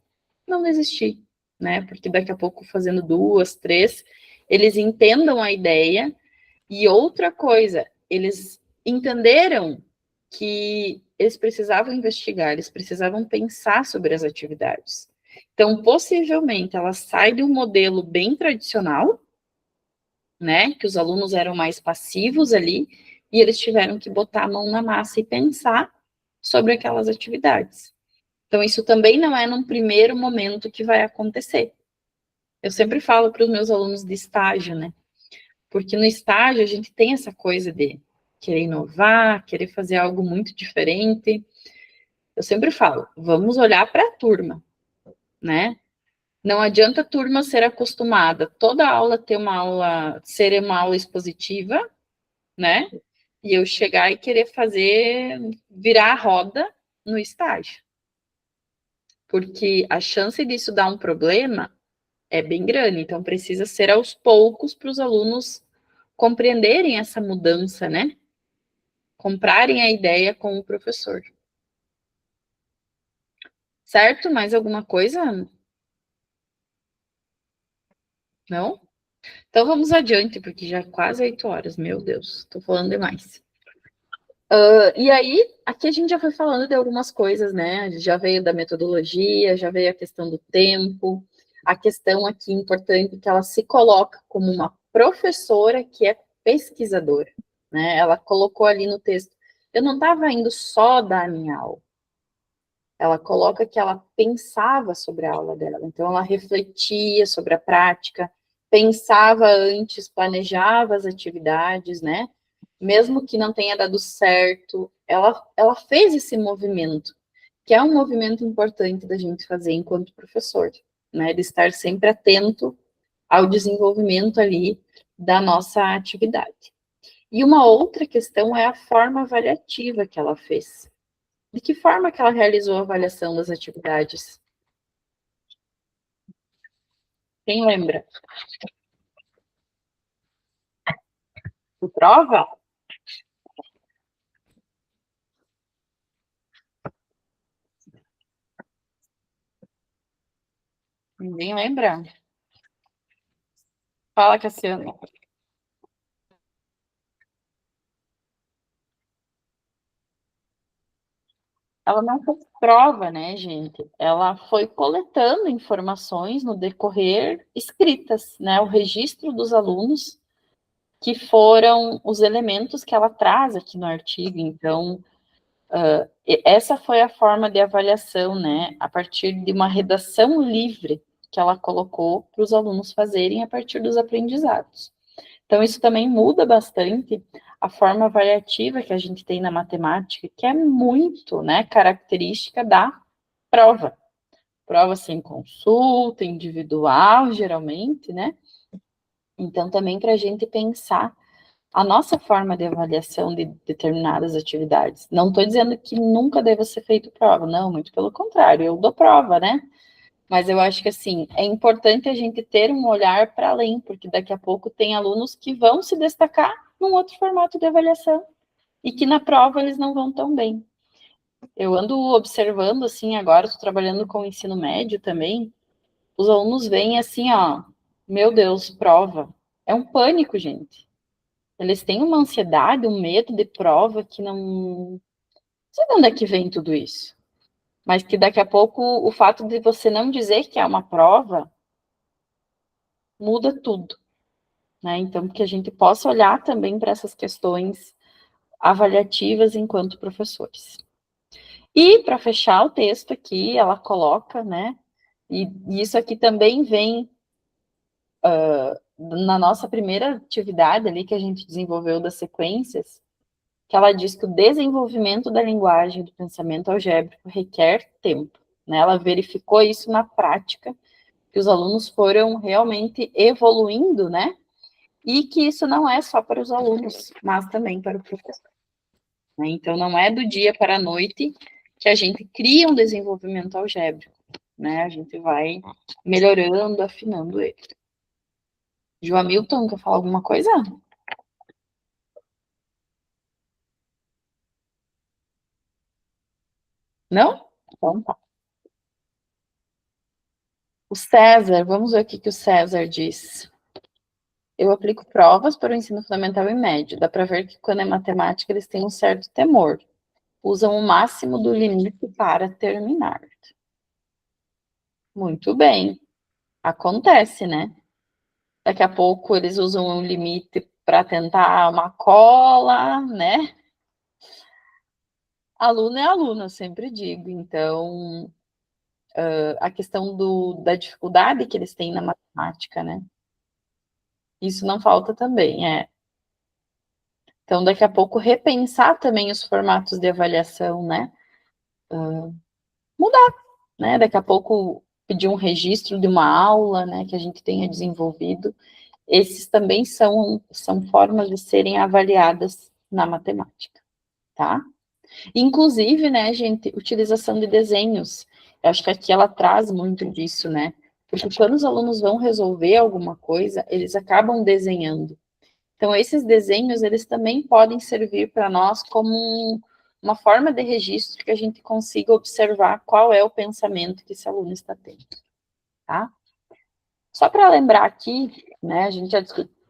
não desistir, né? Porque daqui a pouco fazendo 2, 3, eles entendam a ideia. E outra coisa, eles entenderam que eles precisavam investigar, eles precisavam pensar sobre as atividades. Então, possivelmente, ela sai de um modelo bem tradicional, né, que os alunos eram mais passivos ali, e eles tiveram que botar a mão na massa e pensar sobre aquelas atividades. Então, isso também não é num primeiro momento que vai acontecer. Eu sempre falo para os meus alunos de estágio, né, porque no estágio a gente tem essa coisa de querer inovar, querer fazer algo muito diferente. Eu sempre falo, vamos olhar para a turma, né? Não adianta a turma ser acostumada, toda aula ter uma aula, ser uma aula expositiva, né? E eu chegar e querer fazer, virar a roda no estágio. Porque a chance disso dar um problema é bem grande, então precisa ser aos poucos para os alunos compreenderem essa mudança, né? Comprarem a ideia com o professor. Certo? Mais alguma coisa? Não? Então vamos adiante, porque já é quase 8 horas, meu Deus, estou falando demais. E aí, aqui a gente já foi falando de algumas coisas, né? Já veio da metodologia, já veio a questão do tempo, a questão aqui importante que ela se coloca como uma professora que é pesquisadora, né? Ela colocou ali no texto, eu não estava indo só dar a minha aula. Ela coloca que ela pensava sobre a aula dela, então ela refletia sobre a prática, pensava antes, planejava as atividades, né? Mesmo que não tenha dado certo, ela fez esse movimento, que é um movimento importante da gente fazer enquanto professor, né? De estar sempre atento ao desenvolvimento ali da nossa atividade. E uma outra questão é a forma avaliativa que ela fez. De que forma que ela realizou a avaliação das atividades? Quem lembra? Por prova? Ninguém lembra? Fala, Cassiano. Ela não fez prova, né, gente? Ela foi coletando informações no decorrer escritas, né? O registro dos alunos, que foram os elementos que ela traz aqui no artigo. Então, essa foi a forma de avaliação, né? A partir de uma redação livre que ela colocou para os alunos fazerem a partir dos aprendizados. Então, isso também muda bastante a forma avaliativa que a gente tem na matemática, que é muito, né, característica da prova. Prova sem consulta, individual, geralmente, né? Então, também para a gente pensar a nossa forma de avaliação de determinadas atividades. Não estou dizendo que nunca deva ser feito prova, não, muito pelo contrário, eu dou prova, né? Mas eu acho que, assim, é importante a gente ter um olhar para além, porque daqui a pouco tem alunos que vão se destacar num outro formato de avaliação e que na prova eles não vão tão bem. Eu ando observando, assim, agora estou trabalhando com o ensino médio também, os alunos veem assim, ó, meu Deus, prova. É um pânico, gente. Eles têm uma ansiedade, um medo de prova que não sei de onde é que vem tudo isso. Mas que daqui a pouco o fato de você não dizer que é uma prova muda tudo, né? Então, que a gente possa olhar também para essas questões avaliativas enquanto professores. E, para fechar o texto aqui, ela coloca, né? E isso aqui também vem na nossa primeira atividade ali que a gente desenvolveu das sequências, que ela diz que o desenvolvimento da linguagem do pensamento algébrico requer tempo, né? Ela verificou isso na prática, que os alunos foram realmente evoluindo, né? E que isso não é só para os alunos, mas também para o professor. Né? Então, não é do dia para a noite que a gente cria um desenvolvimento algébrico, né? A gente vai melhorando, afinando ele. Joamilton, quer falar alguma coisa? Não? Então tá. O César, vamos ver o que o César diz. Eu aplico provas para o ensino fundamental e médio. Dá para ver que quando é matemática eles têm um certo temor. Usam o máximo do limite para terminar. Muito bem. Acontece, né? Daqui a pouco eles usam o limite para tentar uma cola, né? Aluno é aluno, eu sempre digo. Então, a questão da dificuldade que eles têm na matemática, né? Isso não falta também, é. Então, daqui a pouco, repensar também os formatos de avaliação, né? Mudar, né? Daqui a pouco, pedir um registro de uma aula, né? Que a gente tenha desenvolvido. Esses também são formas de serem avaliadas na matemática, tá? Inclusive, né, gente, utilização de desenhos. Eu acho que aqui ela traz muito disso, né? Porque quando os alunos vão resolver alguma coisa, eles acabam desenhando. Então, esses desenhos, eles também podem servir para nós como uma forma de registro que a gente consiga observar qual é o pensamento que esse aluno está tendo, tá? Só para lembrar aqui, né, a gente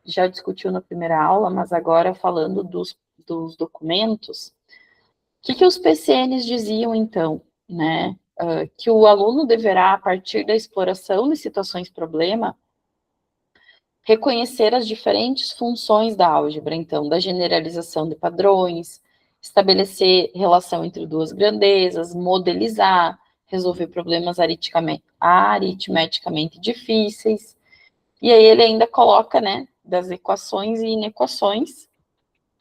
já discutiu na primeira aula, mas agora falando dos documentos, o que os PCNs diziam, então, né? Que o aluno deverá, a partir da exploração de situações-problema, reconhecer as diferentes funções da álgebra, então, da generalização de padrões, estabelecer relação entre duas grandezas, modelizar, resolver problemas aritmeticamente difíceis. E aí ele ainda coloca, né, das equações e inequações,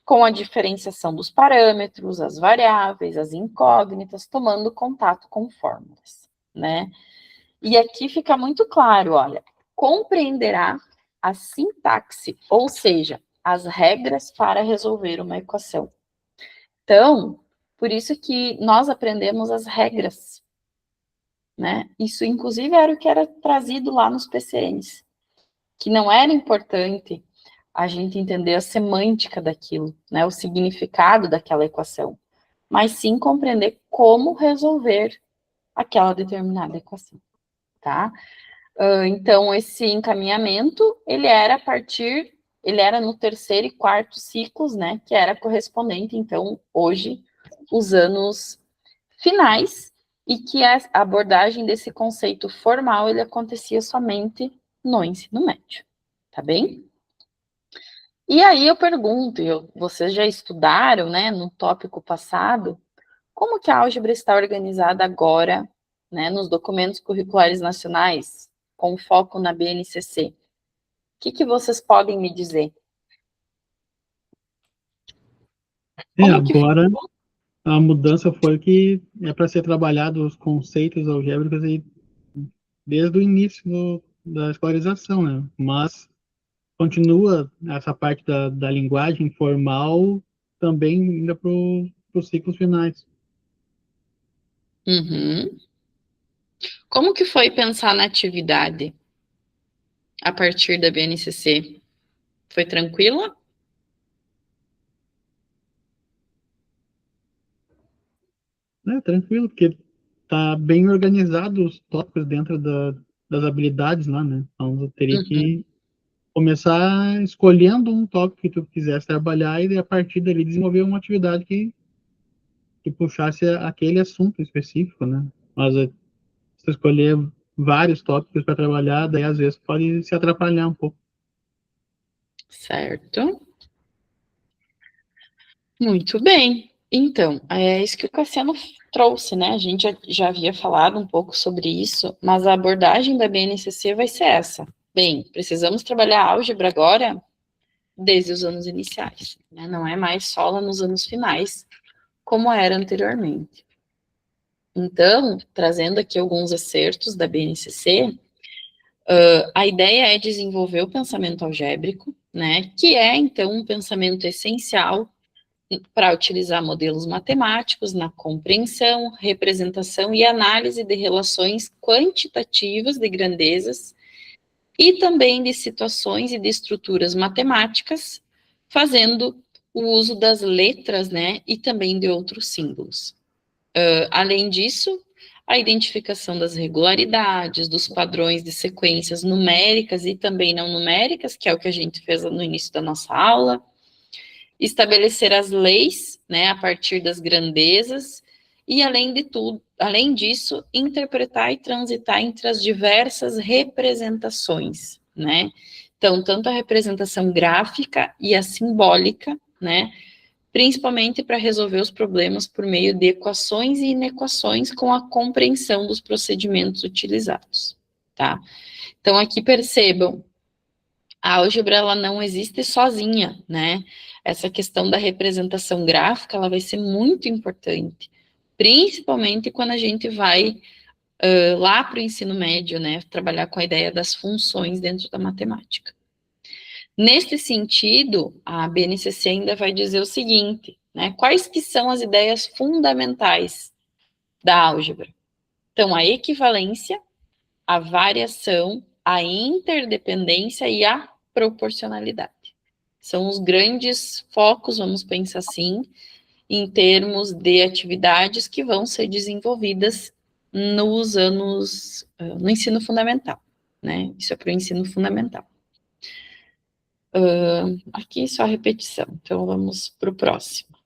com a diferenciação dos parâmetros, as variáveis, as incógnitas, tomando contato com fórmulas, né? E aqui fica muito claro, olha, compreenderá a sintaxe, ou seja, as regras para resolver uma equação. Então, por isso que nós aprendemos as regras, né? Isso, inclusive, era o que era trazido lá nos PCNs, que não era importante a gente entender a semântica daquilo, né? O significado daquela equação, mas sim compreender como resolver aquela determinada equação, tá? Então, esse encaminhamento, ele era no terceiro e quarto ciclos, né, que era correspondente, então, hoje, os anos finais, e que a abordagem desse conceito formal, ele acontecia somente no ensino médio, tá bem? E aí eu pergunto, vocês já estudaram, né, no tópico passado, como que a álgebra está organizada agora, né, nos documentos curriculares nacionais, com foco na BNCC? O que vocês podem me dizer? Agora a mudança foi que é para ser trabalhado os conceitos algébricos aí desde o início da escolarização, né? Mas continua essa parte da linguagem formal também ainda para os ciclos finais. Uhum. Como que foi pensar na atividade a partir da BNCC? Foi tranquila? Tranquilo, porque tá bem organizado os tópicos dentro das habilidades lá, né? Então eu teria que começar escolhendo um tópico que tu quisesse trabalhar e a partir dali desenvolver uma atividade que puxasse aquele assunto específico, né? Mas se tu escolher vários tópicos para trabalhar, daí às vezes pode se atrapalhar um pouco. Certo. Muito bem. Então, é isso que o Cassiano trouxe, né? A gente já havia falado um pouco sobre isso, mas a abordagem da BNCC vai ser essa. Bem, precisamos trabalhar álgebra agora desde os anos iniciais, né? Não é mais só lá nos anos finais, como era anteriormente. Então, trazendo aqui alguns excertos da BNCC, a ideia é desenvolver o pensamento algébrico, né? Que é, então, um pensamento essencial para utilizar modelos matemáticos na compreensão, representação e análise de relações quantitativas de grandezas e também de situações e de estruturas matemáticas, fazendo o uso das letras, né, e também de outros símbolos. Além disso, a identificação das regularidades, dos padrões de sequências numéricas e também não numéricas, que é o que a gente fez no início da nossa aula, estabelecer as leis, né, a partir das grandezas, e além disso, interpretar e transitar entre as diversas representações, né? Então, tanto a representação gráfica e a simbólica, né, principalmente para resolver os problemas por meio de equações e inequações com a compreensão dos procedimentos utilizados, tá? Então, aqui percebam, a álgebra, ela não existe sozinha, né? Essa questão da representação gráfica, ela vai ser muito importante, principalmente quando a gente vai lá para o ensino médio, né? Trabalhar com a ideia das funções dentro da matemática. Nesse sentido, a BNCC ainda vai dizer o seguinte, né? Quais que são as ideias fundamentais da álgebra? Então, a equivalência, a variação, a interdependência e a proporcionalidade. São os grandes focos, vamos pensar assim, em termos de atividades que vão ser desenvolvidas no ensino fundamental, né? Isso é para o ensino fundamental. Aqui só repetição, então vamos para o próximo.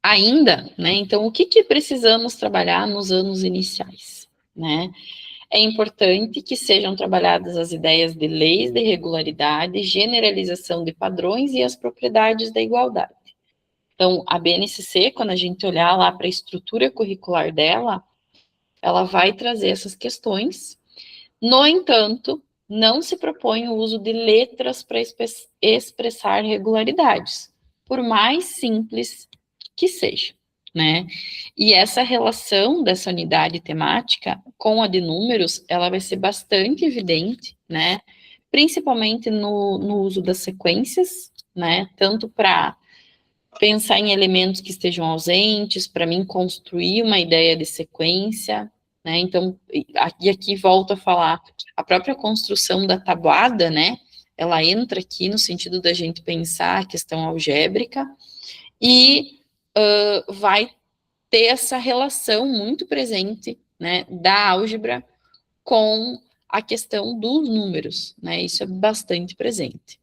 Ainda, né? Então, o que precisamos trabalhar nos anos iniciais, né? É importante que sejam trabalhadas as ideias de leis de regularidade, generalização de padrões e as propriedades da igualdade. Então, a BNCC, quando a gente olhar lá para a estrutura curricular dela, ela vai trazer essas questões. No entanto, não se propõe o uso de letras para expressar regularidades, por mais simples que seja, né? E essa relação dessa unidade temática com a de números, ela vai ser bastante evidente, né? principalmente no uso das sequências, né? Tanto para pensar em elementos que estejam ausentes, para mim construir uma ideia de sequência, né? Então, e aqui volto a falar, a própria construção da tabuada, né? Ela entra aqui no sentido da gente pensar a questão algébrica e vai ter essa relação muito presente, né, da álgebra com a questão dos números, né? Isso é bastante presente.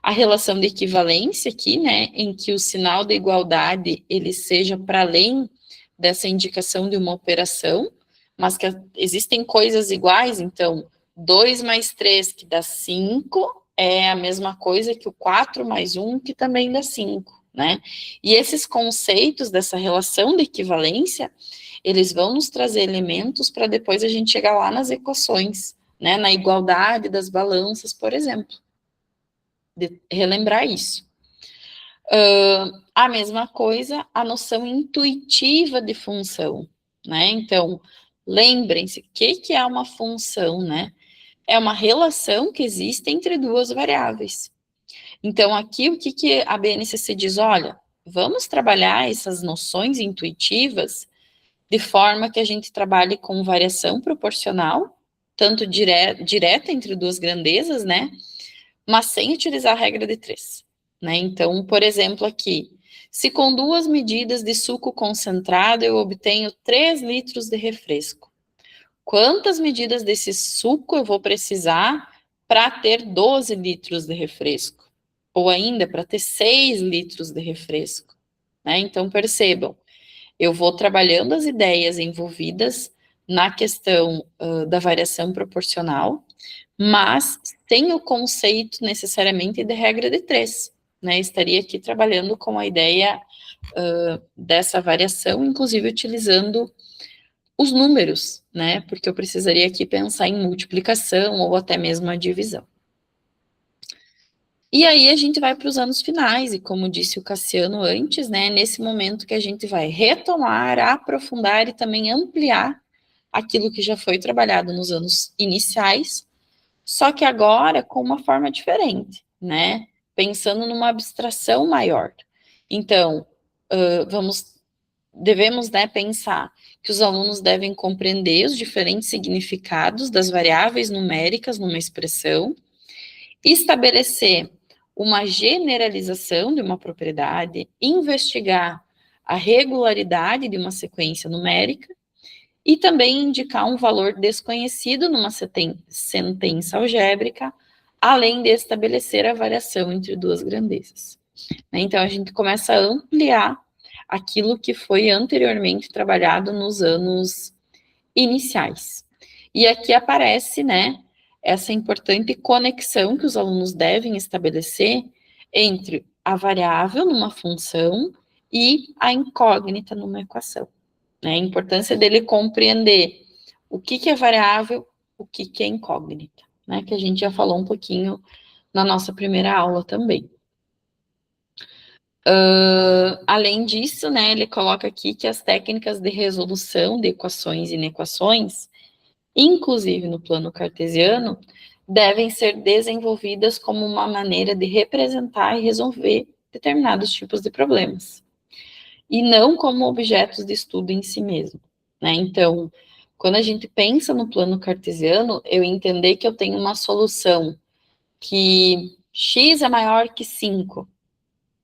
A relação de equivalência aqui, né, em que o sinal de igualdade ele seja para além dessa indicação de uma operação, mas que existem coisas iguais, então 2 mais 3 que dá 5 é a mesma coisa que o 4 mais 1 que também dá 5, né? E esses conceitos dessa relação de equivalência, eles vão nos trazer elementos para depois a gente chegar lá nas equações, né, na igualdade das balanças, por exemplo. De relembrar isso. A mesma coisa, a noção intuitiva de função, né? Então, lembrem-se, o que é uma função, né? É uma relação que existe entre duas variáveis. Então, aqui, o que a BNCC diz? Olha, vamos trabalhar essas noções intuitivas de forma que a gente trabalhe com variação proporcional, tanto direta entre duas grandezas, né? Mas sem utilizar a regra de 3. Né? Então, por exemplo, aqui, se com 2 medidas de suco concentrado eu obtenho 3 litros de refresco, quantas medidas desse suco eu vou precisar para ter 12 litros de refresco? Ou ainda, para ter 6 litros de refresco? Né? Então, percebam, eu vou trabalhando as ideias envolvidas na questão da variação proporcional, mas sem o conceito necessariamente de regra de 3, né? Estaria aqui trabalhando com a ideia dessa variação, inclusive utilizando os números, né? Porque eu precisaria aqui pensar em multiplicação ou até mesmo a divisão. E aí a gente vai para os anos finais, e como disse o Cassiano antes, né? Nesse momento que a gente vai retomar, aprofundar e também ampliar aquilo que já foi trabalhado nos anos iniciais, só que agora com uma forma diferente, né? Pensando numa abstração maior. Então, devemos, né, pensar que os alunos devem compreender os diferentes significados das variáveis numéricas numa expressão, estabelecer uma generalização de uma propriedade, investigar a regularidade de uma sequência numérica, e também indicar um valor desconhecido numa sentença algébrica, além de estabelecer a variação entre duas grandezas. Então, a gente começa a ampliar aquilo que foi anteriormente trabalhado nos anos iniciais. E aqui aparece, né, essa importante conexão que os alunos devem estabelecer entre a variável numa função e a incógnita numa equação. Né? A importância dele compreender o que é variável, o que é incógnita, né? Que a gente já falou um pouquinho na nossa primeira aula também. Além disso, né, ele coloca aqui que as técnicas de resolução de equações e inequações, inclusive no plano cartesiano, devem ser desenvolvidas como uma maneira de representar e resolver determinados tipos de problemas, e não como objetos de estudo em si mesmo, né? Então, quando a gente pensa no plano cartesiano, eu entender que eu tenho uma solução que x é maior que 5,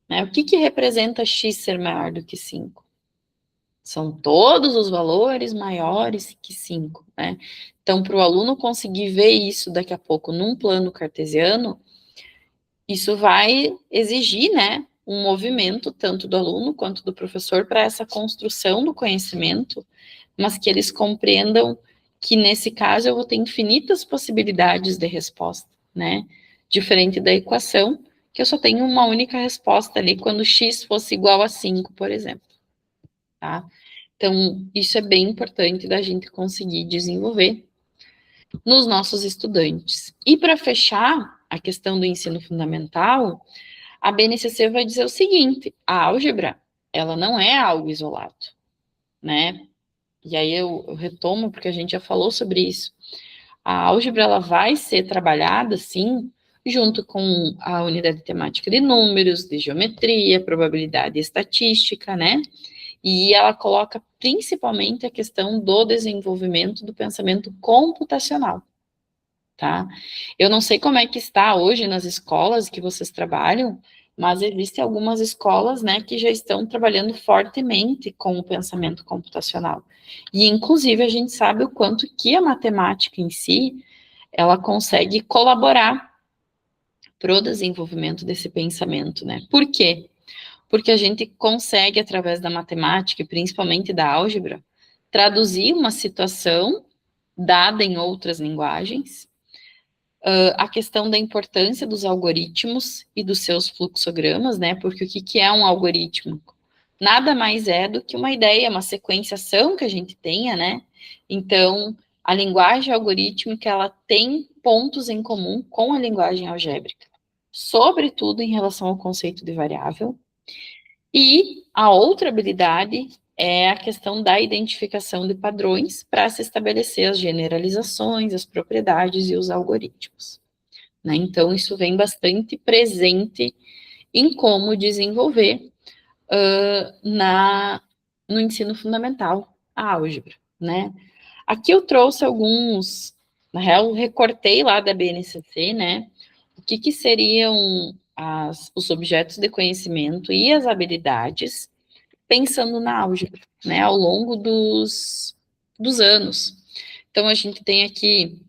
né? O que representa x ser maior do que 5? São todos os valores maiores que 5, né? Então, para o aluno conseguir ver isso daqui a pouco num plano cartesiano, isso vai exigir, né, um movimento tanto do aluno quanto do professor para essa construção do conhecimento, mas que eles compreendam que nesse caso eu vou ter infinitas possibilidades de resposta, né? Diferente da equação, que eu só tenho uma única resposta ali quando x fosse igual a 5, por exemplo. Tá? Então, isso é bem importante da gente conseguir desenvolver nos nossos estudantes. E para fechar a questão do ensino fundamental, a BNCC vai dizer o seguinte: a álgebra, ela não é algo isolado, né? E aí eu retomo, porque a gente já falou sobre isso. A álgebra, ela vai ser trabalhada, sim, junto com a unidade temática de números, de geometria, probabilidade e estatística, né? E ela coloca principalmente a questão do desenvolvimento do pensamento computacional, tá? Eu não sei como é que está hoje nas escolas que vocês trabalham, mas existem algumas escolas, né, que já estão trabalhando fortemente com o pensamento computacional. E, inclusive, a gente sabe o quanto que a matemática em si, ela consegue colaborar para o desenvolvimento desse pensamento, né? Por quê? Porque a gente consegue, através da matemática, e principalmente da álgebra, traduzir uma situação dada em outras linguagens, a questão da importância dos algoritmos e dos seus fluxogramas, né? Porque o que é um algoritmo? Nada mais é do que uma ideia, uma sequenciação que a gente tenha, né? Então, a linguagem algorítmica, ela tem pontos em comum com a linguagem algébrica, sobretudo em relação ao conceito de variável. E a outra habilidade é a questão da identificação de padrões para se estabelecer as generalizações, as propriedades e os algoritmos, né? Então, isso vem bastante presente em como desenvolver no ensino fundamental a álgebra, né? Aqui eu trouxe alguns, na real, recortei lá da BNCC, né? O que seriam os objetos de conhecimento e as habilidades pensando na álgebra, né, ao longo dos anos. Então, a gente tem aqui,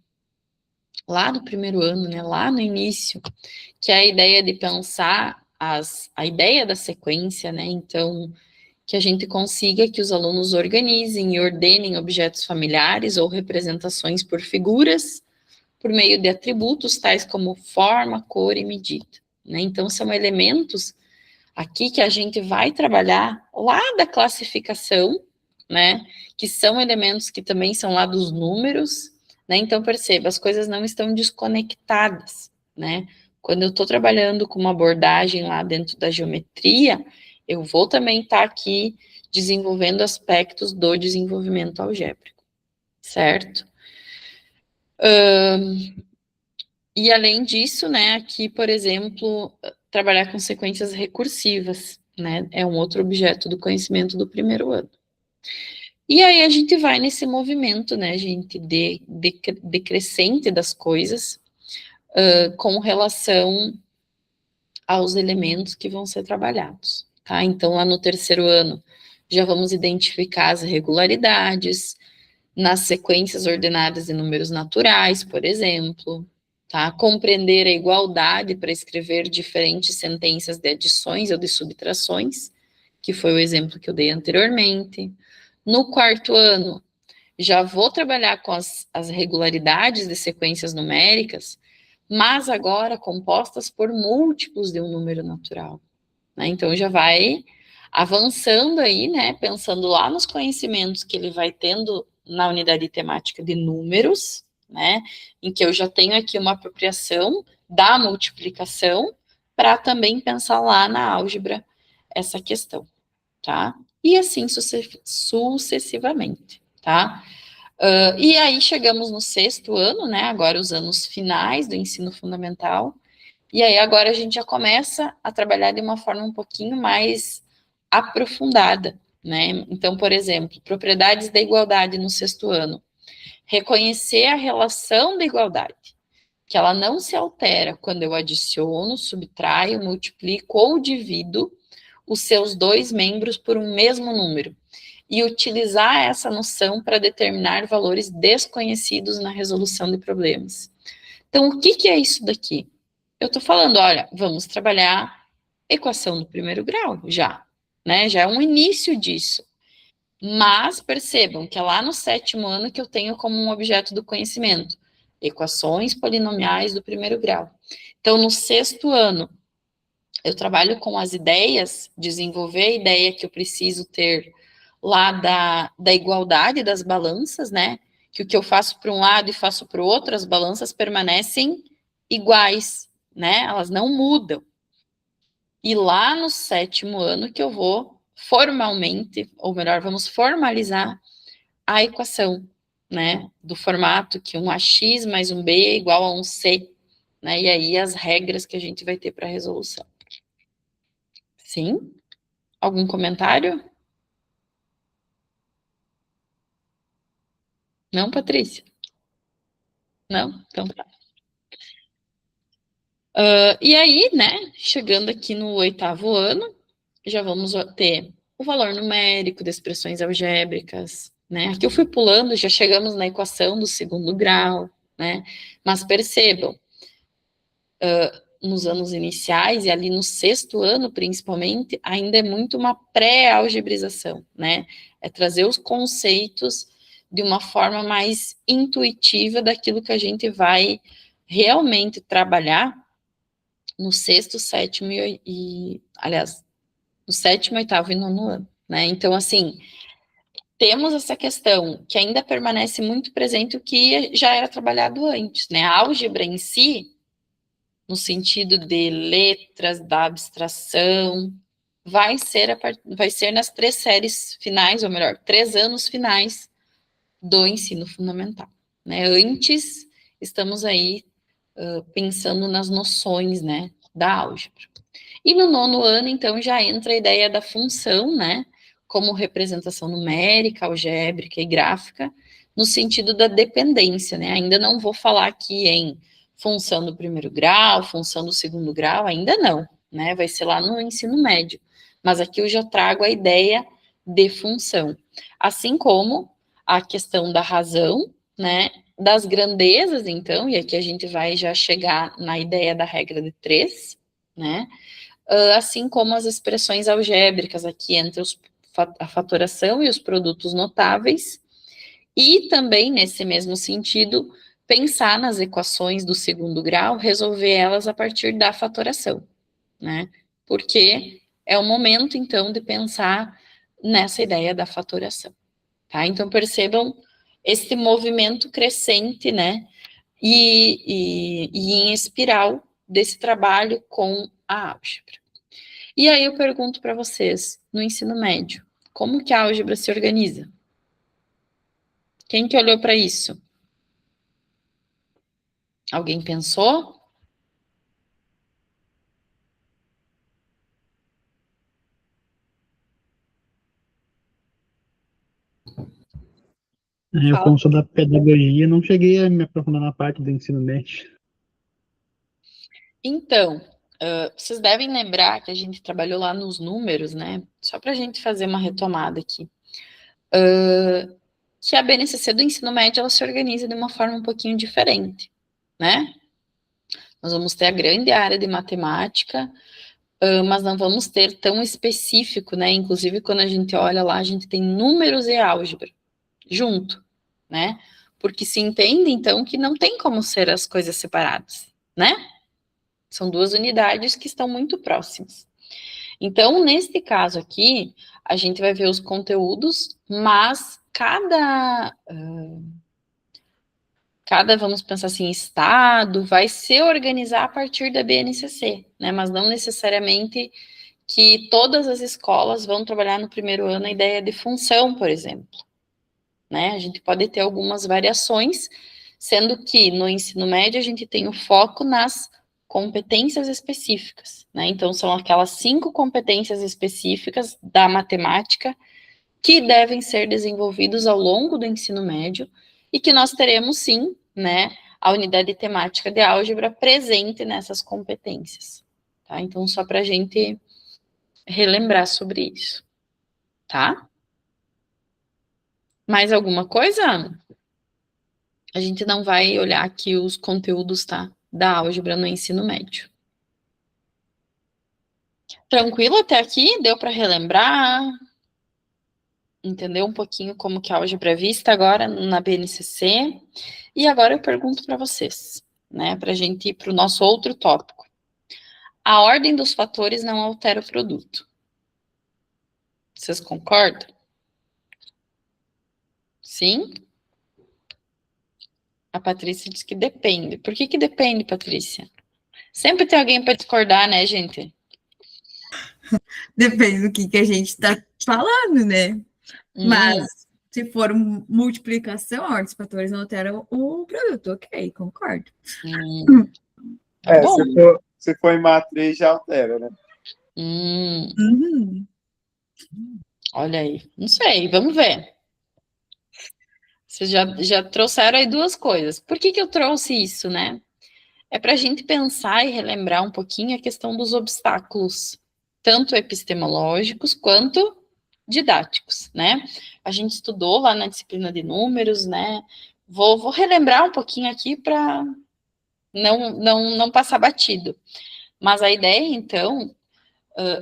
lá no primeiro ano, né, lá no início, que é a ideia de pensar a ideia da sequência, né, então, que a gente consiga que os alunos organizem e ordenem objetos familiares ou representações por figuras, por meio de atributos tais como forma, cor e medida, né, então, são elementos aqui que a gente vai trabalhar lá da classificação, né, que são elementos que também são lá dos números, né, então perceba, as coisas não estão desconectadas, né, quando eu estou trabalhando com uma abordagem lá dentro da geometria, eu vou também estar aqui desenvolvendo aspectos do desenvolvimento algébrico, certo? E além disso, né, aqui, por exemplo, trabalhar com sequências recursivas, né, é um outro objeto do conhecimento do primeiro ano. E aí a gente vai nesse movimento, né, gente, decrescente das coisas, com relação aos elementos que vão ser trabalhados, tá? Então, lá no terceiro ano, já vamos identificar as regularidades, nas sequências ordenadas de números naturais, por exemplo, tá? Compreender a igualdade para escrever diferentes sentenças de adições ou de subtrações, que foi o exemplo que eu dei anteriormente. No quarto ano, já vou trabalhar com as regularidades de sequências numéricas, mas agora compostas por múltiplos de um número natural, né? Então, já vai avançando aí, né? Pensando lá nos conhecimentos que ele vai tendo na unidade temática de números, né? Em que eu já tenho aqui uma apropriação da multiplicação para também pensar lá na álgebra essa questão, tá? E assim sucessivamente, tá? E aí chegamos no sexto ano, né? Agora os anos finais do ensino fundamental. E aí agora a gente já começa a trabalhar de uma forma um pouquinho mais aprofundada, né? Então, por exemplo, propriedades da igualdade no sexto ano. Reconhecer a relação da igualdade, que ela não se altera quando eu adiciono, subtraio, multiplico ou divido os seus dois membros por um mesmo número. E utilizar essa noção para determinar valores desconhecidos na resolução de problemas. Então, o que é isso daqui? Eu estou falando, olha, vamos trabalhar equação do primeiro grau já, né? Já é um início disso. Mas percebam que é lá no sétimo ano que eu tenho como um objeto do conhecimento equações polinomiais do primeiro grau. Então, no sexto ano, eu trabalho com as ideias, desenvolver a ideia que eu preciso ter lá da igualdade das balanças, né? Que o que eu faço para um lado e faço para o outro, as balanças permanecem iguais, né? Elas não mudam. E lá no sétimo ano que eu vou formalmente, ou melhor, vamos formalizar a equação, né, do formato que um AX mais um B é igual a um C, né, e aí as regras que a gente vai ter para resolução. Sim? Algum comentário? Não, Patrícia? Não? Então tá. E aí, né, chegando aqui no 8º ano, já vamos ter o valor numérico de expressões algébricas, né? Aqui eu fui pulando, já chegamos na equação do 2º grau, né? Mas percebam, nos anos iniciais e ali no 6º ano, principalmente, ainda é muito uma pré-algebrização, né? É trazer os conceitos de uma forma mais intuitiva daquilo que a gente vai realmente trabalhar no 6º, 7º aliás, no 7º, 8º e 9º ano, né? Então, assim, temos essa questão que ainda permanece muito presente o que já era trabalhado antes, né? A álgebra em si, no sentido de letras, da abstração, vai ser nas 3 séries finais, ou melhor, 3 anos finais do ensino fundamental, né? Antes, estamos aí pensando nas noções, né, da álgebra. E no 9º ano, então, já entra a ideia da função, né, como representação numérica, algébrica e gráfica, no sentido da dependência, né? Ainda não vou falar aqui em função do 1º grau, função do 2º grau, ainda não, né? Vai ser lá no ensino médio. Mas aqui eu já trago a ideia de função. Assim como a questão da razão, né? Das grandezas, então, e aqui a gente vai já chegar na ideia da regra de 3, né? Assim como as expressões algébricas aqui entre a fatoração e os produtos notáveis, e também, nesse mesmo sentido, pensar nas equações do 2º grau, resolver elas a partir da fatoração, né? Porque é o momento, então, de pensar nessa ideia da fatoração, tá? Então, percebam esse movimento crescente, né? E em espiral desse trabalho com a álgebra. E aí eu pergunto para vocês, no ensino médio, como que a álgebra se organiza? Quem que olhou para isso? Alguém pensou? Eu, como sou da pedagogia, não cheguei a me aprofundar na parte do ensino médio. Então, vocês devem lembrar que a gente trabalhou lá nos números, né? Só para a gente fazer uma retomada aqui. Que a BNCC do ensino médio, ela se organiza de uma forma um pouquinho diferente, né? Nós vamos ter a grande área de matemática, mas não vamos ter tão específico, né? Inclusive, quando a gente olha lá, a gente tem números e álgebra junto, né? Porque se entende, então, que não tem como ser as coisas separadas, né? São 2 unidades que estão muito próximas. Então, neste caso aqui, a gente vai ver os conteúdos, mas cada, vamos pensar assim, estado vai se organizar a partir da BNCC, né? Mas não necessariamente que todas as escolas vão trabalhar no 1º ano a ideia de função, por exemplo, né? A gente pode ter algumas variações, sendo que no ensino médio a gente tem o foco nas competências específicas, né? Então, são aquelas 5 competências específicas da matemática que devem ser desenvolvidos ao longo do ensino médio e que nós teremos, sim, né, a unidade temática de álgebra presente nessas competências, tá? Então, só para a gente relembrar sobre isso, tá? Mais alguma coisa? A gente não vai olhar aqui os conteúdos, tá? Da álgebra no ensino médio. Tranquilo até aqui? Deu para relembrar? Entender um pouquinho como que a álgebra é vista agora na BNCC? E agora eu pergunto para vocês, né? Para a gente ir para o nosso outro tópico. A ordem dos fatores não altera o produto. Vocês concordam? Sim? A Patrícia diz que depende. Por que depende, Patrícia? Sempre tem alguém para discordar, né, gente? Depende do que a gente está falando, né? Mas Se for multiplicação, a ordem dos fatores não altera o produto. Ok, concordo. Tá bom. Se for em matriz, já altera, né? Olha aí, não sei, vamos ver. Vocês já trouxeram aí duas coisas. Por que eu trouxe isso, né? É para a gente pensar e relembrar um pouquinho a questão dos obstáculos, tanto epistemológicos quanto didáticos, né? A gente estudou lá na disciplina de números, né? Vou relembrar um pouquinho aqui para não passar batido. Mas a ideia, então,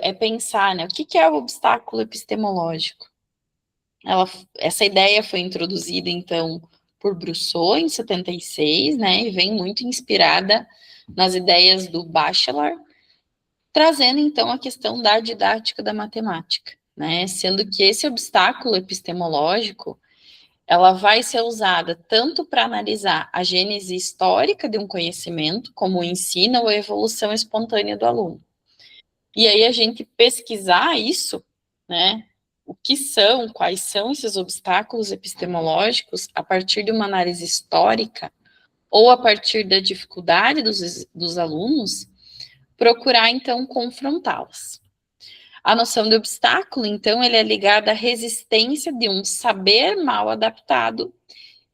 é pensar, né? O que é o obstáculo epistemológico? Essa ideia foi introduzida, então, por Brousseau em 76, né? E vem muito inspirada nas ideias do Bachelard, trazendo, então, a questão da didática da matemática, né? Sendo que esse obstáculo epistemológico, ela vai ser usada tanto para analisar a gênese histórica de um conhecimento, como o ensino ou a evolução espontânea do aluno. E aí a gente pesquisar isso, né? O que são, quais são esses obstáculos epistemológicos a partir de uma análise histórica ou a partir da dificuldade dos alunos, procurar, então, confrontá-las. A noção de obstáculo, então, ele é ligada à resistência de um saber mal adaptado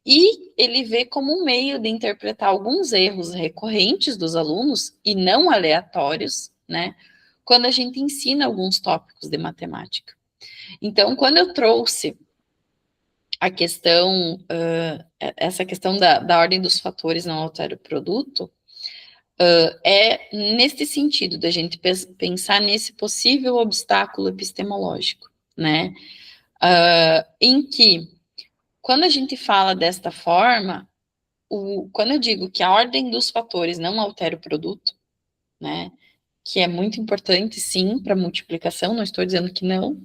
e ele vê como um meio de interpretar alguns erros recorrentes dos alunos e não aleatórios, né? Quando a gente ensina alguns tópicos de matemática. Então, quando eu trouxe a questão, essa questão da ordem dos fatores não altera o produto, é nesse sentido da gente pensar nesse possível obstáculo epistemológico, né? Em que, quando a gente fala desta forma, quando eu digo que a ordem dos fatores não altera o produto, né? Que é muito importante, sim, para multiplicação, não estou dizendo que não,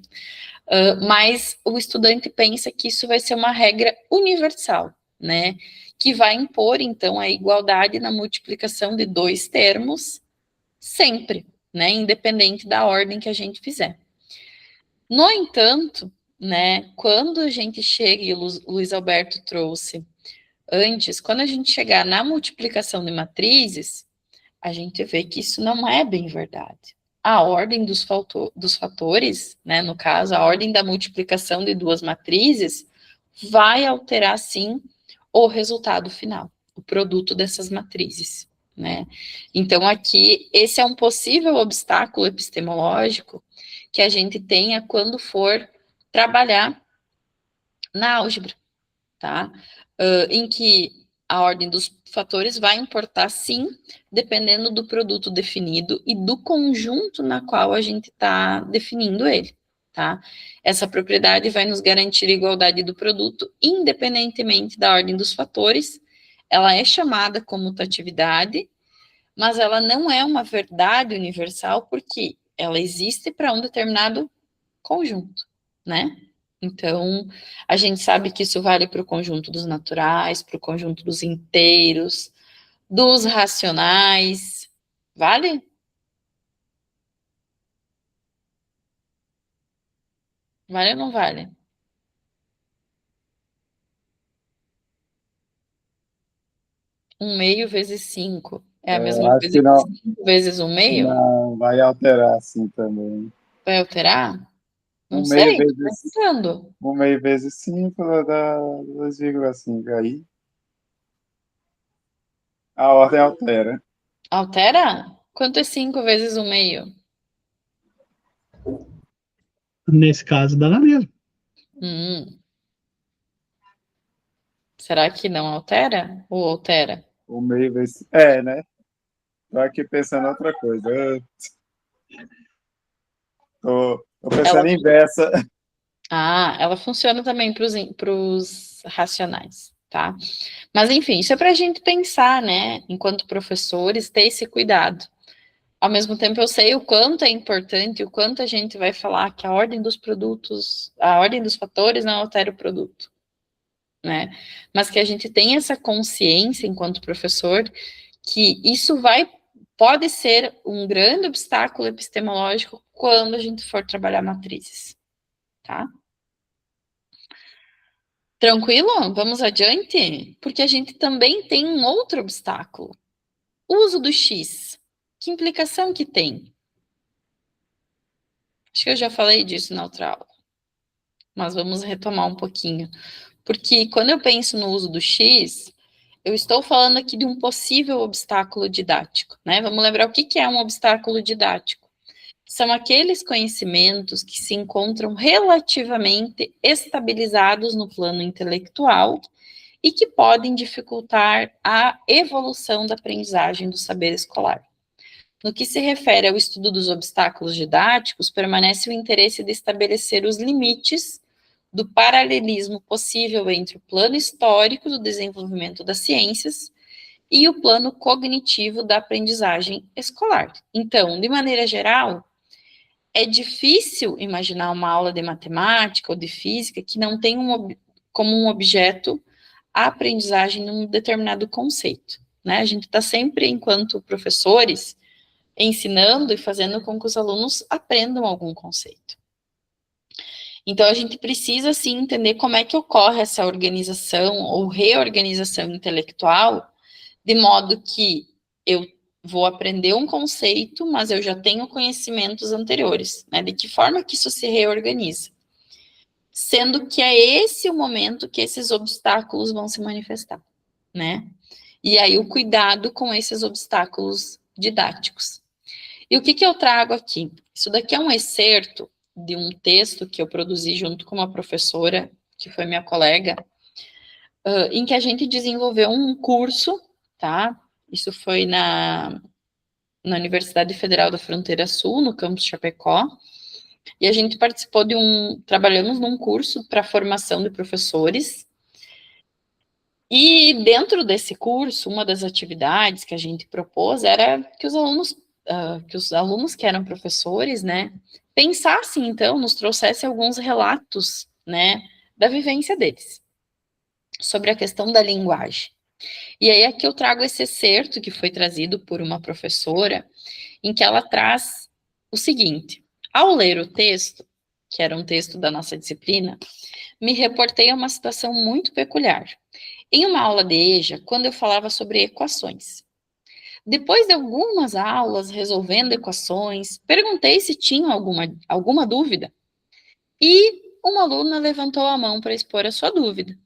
mas o estudante pensa que isso vai ser uma regra universal, né? Que vai impor, então, a igualdade na multiplicação de dois termos sempre, né? Independente da ordem que a gente fizer. No entanto, né, quando a gente chega, e o Luiz Alberto trouxe antes, quando a gente chegar na multiplicação de matrizes, a gente vê que isso não é bem verdade. A ordem dos fatores, né, no caso, a ordem da multiplicação de duas matrizes, vai alterar, sim, o resultado final, o produto dessas matrizes, né? Então, aqui, esse é um possível obstáculo epistemológico que a gente tenha quando for trabalhar na álgebra, tá? Em que a ordem dos fatores vai importar, sim, dependendo do produto definido e do conjunto na qual a gente está definindo ele, tá? Essa propriedade vai nos garantir a igualdade do produto, independentemente da ordem dos fatores. Ela é chamada comutatividade, mas ela não é uma verdade universal, porque ela existe para um determinado conjunto, né? Então, a gente sabe que isso vale para o conjunto dos naturais, para o conjunto dos inteiros, dos racionais. Vale? Vale ou não vale? Um meio vezes 5 é a mesma Acho coisa que que não, 5 vezes um meio? não vai alterar assim também. Vai alterar? Não Um meio sei, tô vezes, perguntando. 5 dá 2,5 aí. A ordem altera. Altera? Quanto é 5 vezes um meio? Nesse caso, dá na mesma. Hum. Será que não altera? Ou altera? O meio vezes. É, né? Tô aqui pensando outra coisa. Tô pensando Ela em inversa. ela funciona também para os racionais, tá? Mas, enfim, isso é para a gente pensar, né? Enquanto professores, ter esse cuidado. Ao mesmo tempo, eu sei o quanto é importante, o quanto a gente vai falar que a ordem dos produtos, a ordem dos fatores não altera o produto, né? Mas que a gente tenha essa consciência, enquanto professor, que isso pode ser um grande obstáculo epistemológico quando a gente for trabalhar matrizes, tá? Tranquilo? Vamos adiante? Porque a gente também tem um outro obstáculo. O uso do x. Que implicação que tem? Acho que eu já falei disso na outra aula. Mas vamos retomar um pouquinho. Porque quando eu penso no uso do x, eu estou falando aqui de um possível obstáculo didático, né? Vamos lembrar o que é um obstáculo didático. São aqueles conhecimentos que se encontram relativamente estabilizados no plano intelectual e que podem dificultar a evolução da aprendizagem do saber escolar. No que se refere ao estudo dos obstáculos didáticos, permanece o interesse de estabelecer os limites do paralelismo possível entre o plano histórico do desenvolvimento das ciências e o plano cognitivo da aprendizagem escolar. Então, de maneira geral, é difícil imaginar uma aula de matemática ou de física que não tenha como um objeto a aprendizagem de um determinado conceito, né? A gente está sempre, enquanto professores, ensinando e fazendo com que os alunos aprendam algum conceito. Então, a gente precisa, sim, entender como é que ocorre essa organização ou reorganização intelectual, de modo que eu vou aprender um conceito, mas eu já tenho conhecimentos anteriores, né? De que forma que isso se reorganiza? Sendo que é esse o momento que esses obstáculos vão se manifestar, né? E aí o cuidado com esses obstáculos didáticos. E o que eu trago aqui? Isso daqui é um excerto de um texto que eu produzi junto com uma professora, que foi minha colega, em que a gente desenvolveu um curso, tá? Isso foi na Universidade Federal da Fronteira Sul, no campus Chapecó, e a gente participou trabalhamos num curso para formação de professores, e dentro desse curso, uma das atividades que a gente propôs era que os alunos que eram professores, né, pensassem, então, nos trouxessem alguns relatos, né, da vivência deles, sobre a questão da linguagem. E aí aqui eu trago esse excerto que foi trazido por uma professora, em que ela traz o seguinte: ao ler o texto, que era um texto da nossa disciplina, me reportei a uma situação muito peculiar. Em uma aula de EJA, quando eu falava sobre equações. Depois de algumas aulas resolvendo equações, perguntei se tinham alguma dúvida, e uma aluna levantou a mão para expor a sua dúvida.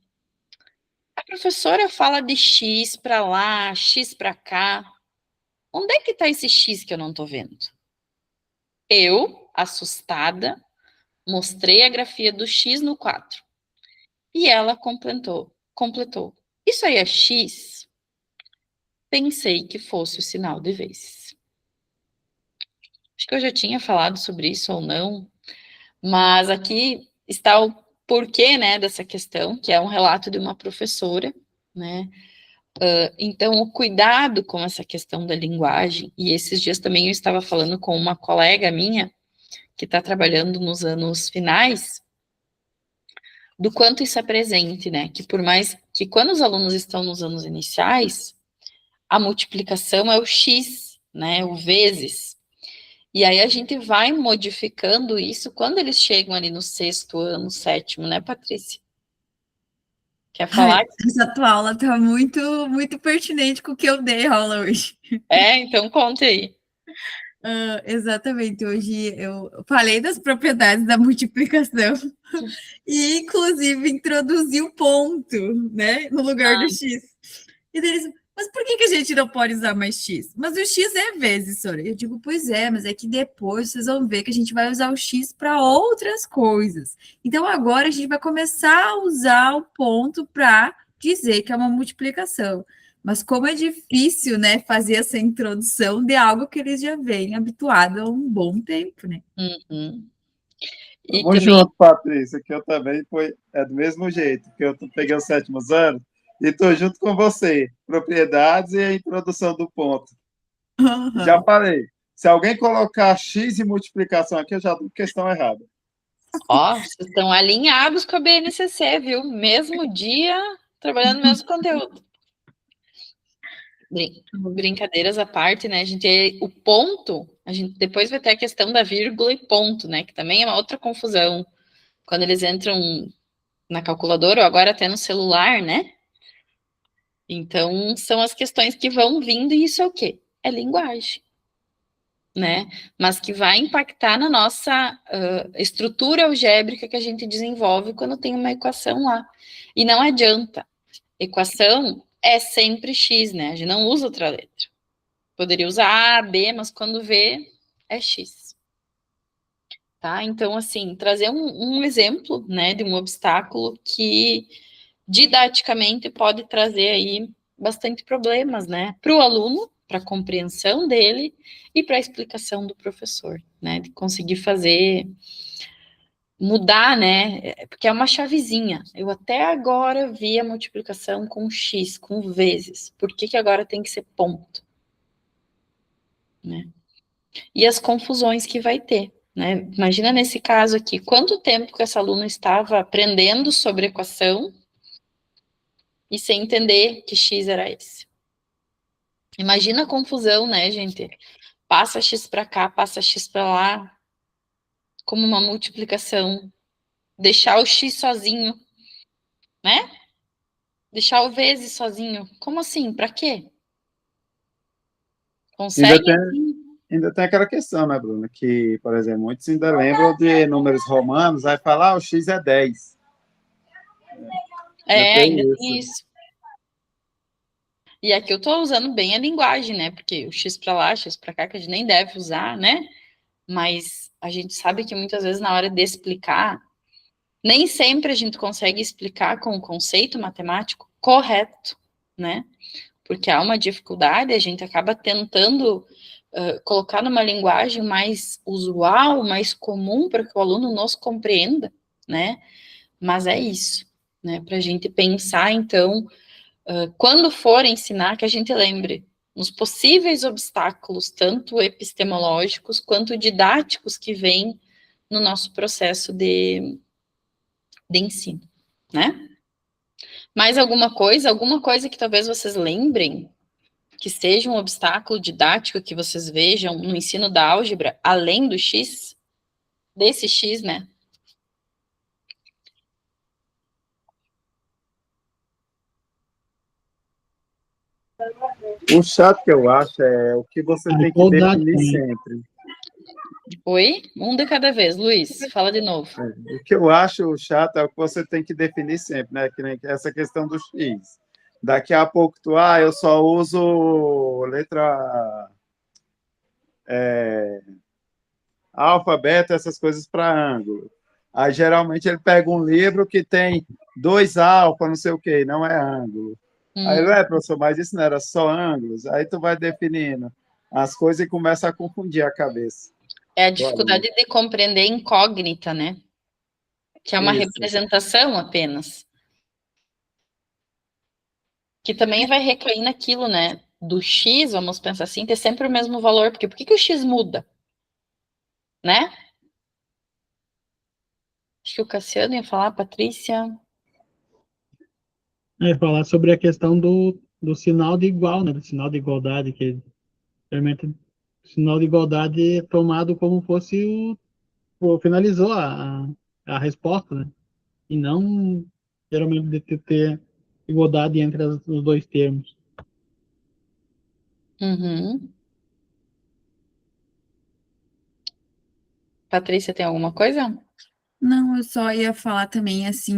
A professora fala de x para lá, x para cá. Onde é que está esse x que eu não estou vendo? Eu, assustada, mostrei a grafia do x no quadro. E ela completou. Isso aí é x? Pensei que fosse o sinal de vezes. Acho que eu já tinha falado sobre isso ou não, mas aqui está o porquê, né, dessa questão, que é um relato de uma professora, né? Então, o cuidado com essa questão da linguagem, e esses dias também eu estava falando com uma colega minha, que está trabalhando nos anos finais, do quanto isso é presente, né? Que por mais que quando os alunos estão nos anos iniciais, a multiplicação é o x, né? O vezes. E aí a gente vai modificando isso quando eles chegam ali no 6º ano, 7º, né, Patrícia? Quer falar? Essa tua aula tá muito, muito pertinente com o que eu dei aula hoje. Então conte aí. Exatamente, hoje eu falei das propriedades da multiplicação e, inclusive, introduzi o ponto, né, no lugar do x. E eles, mas por que a gente não pode usar mais x? Mas o x é vezes, Sora. Eu digo, pois é, mas é que depois vocês vão ver que a gente vai usar o x para outras coisas. Então, agora a gente vai começar a usar o ponto para dizer que é uma multiplicação. Mas como é difícil, né, fazer essa introdução de algo que eles já vêm habituados há um bom tempo, né? Uhum. E Vamos também... junto, Patrícia, que eu também é do mesmo jeito, que eu peguei os 7º anos e estou junto com você. Propriedades e a introdução do ponto. Uhum. Já falei. Se alguém colocar x e multiplicação aqui, eu já dou questão errada. Vocês estão alinhados com a BNCC, viu? Mesmo dia, trabalhando o mesmo conteúdo. Brincadeiras à parte, né? O ponto, a gente depois vai ter a questão da vírgula e ponto, né? Que também é uma outra confusão. Quando eles entram na calculadora, ou agora até no celular, né? Então, são as questões que vão vindo, e isso é o quê? É linguagem, né? Mas que vai impactar na nossa estrutura algébrica que a gente desenvolve quando tem uma equação lá. E não adianta. Equação é sempre x, né? A gente não usa outra letra. Poderia usar A, B, mas quando vê, é x. Tá? Então, assim, trazer um exemplo, né, de um obstáculo que didaticamente pode trazer aí bastante problemas, né, para o aluno, para a compreensão dele e para a explicação do professor, né, de conseguir fazer mudar, né, porque é uma chavezinha. Eu até agora vi a multiplicação com x, com vezes. Por que agora tem que ser ponto? Né? E as confusões que vai ter. Né? Imagina nesse caso aqui, quanto tempo que essa aluna estava aprendendo sobre equação e sem entender que x era esse. Imagina a confusão, né, gente? Passa x para cá, passa x para lá, como uma multiplicação. Deixar o x sozinho, né? Deixar o vezes sozinho. Como assim? Para quê? Ainda Consegue? tem, ainda tem aquela questão, né, Bruna? Que, por exemplo, muitos ainda lembram de números romanos, aí falar, o x é 10. Ainda Tem tem isso. isso. E aqui eu estou usando bem a linguagem, né? Porque o x para lá, x para cá, que a gente nem deve usar, né? Mas a gente sabe que muitas vezes na hora de explicar, nem sempre a gente consegue explicar com o conceito matemático correto, né? Porque há uma dificuldade, a gente acaba tentando colocar numa linguagem mais usual, mais comum, para que o aluno nos compreenda, né? Mas é isso, né? Para a gente pensar, então, quando for ensinar, que a gente lembre nos possíveis obstáculos, tanto epistemológicos quanto didáticos, que vêm no nosso processo de ensino, né? Mais alguma coisa que talvez vocês lembrem que seja um obstáculo didático que vocês vejam no ensino da álgebra, além do X? Desse X, né? O chato que eu acho é o que você A tem que igualdade definir também. sempre. Oi? Um de cada vez. Luiz, fala de novo. O que eu acho chato é o que você tem que definir sempre, né? Que nem essa questão do x. Daqui a pouco eu só uso letra alfa, beta, essas coisas para ângulo. Aí, geralmente, ele pega um livro que tem 2 alfa, não sei o quê, não é ângulo. Aí ele, professor, mas isso não era só ângulos? Aí tu vai definindo as coisas e começa a confundir a cabeça. É a dificuldade de compreender incógnita, né? Que é uma representação apenas. Que também vai recair naquilo, né? Do X, vamos pensar assim, ter sempre o mesmo valor. Porque por que o X muda? Né? Acho que o Cassiano ia falar, a Patrícia. Falar sobre a questão do sinal de igual, né? Do sinal de igualdade, que realmente o sinal de igualdade é tomado como fosse finalizou a resposta, né? E não geralmente de ter igualdade entre os dois termos. Uhum. Patrícia, tem alguma coisa? Não, eu só ia falar também, assim,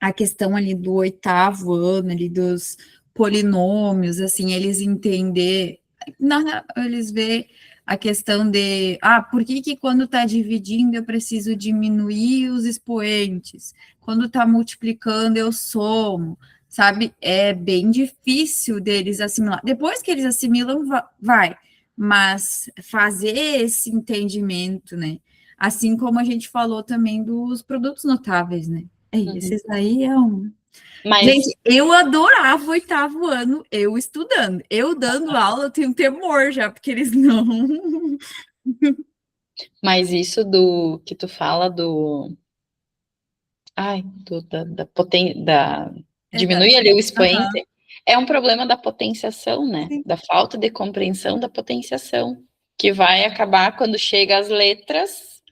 a questão ali do 8º ano, ali dos polinômios, assim, eles entender, eles vê a questão de, por que quando está dividindo eu preciso diminuir os expoentes? Quando está multiplicando eu somo, sabe? É bem difícil deles assimilar. Depois que eles assimilam, vai, mas fazer esse entendimento, né? Assim como a gente falou também dos produtos notáveis, né? Esses aí é um... Mas, gente, eu adorava o 8º ano, eu estudando. Eu dando aula, eu tenho temor já, porque eles não... mas isso do que tu fala do... Ai, da potência... Diminuir ali o expoente, é um problema da potenciação, né? Sim. Da falta de compreensão da potenciação, que vai acabar quando chega às letras,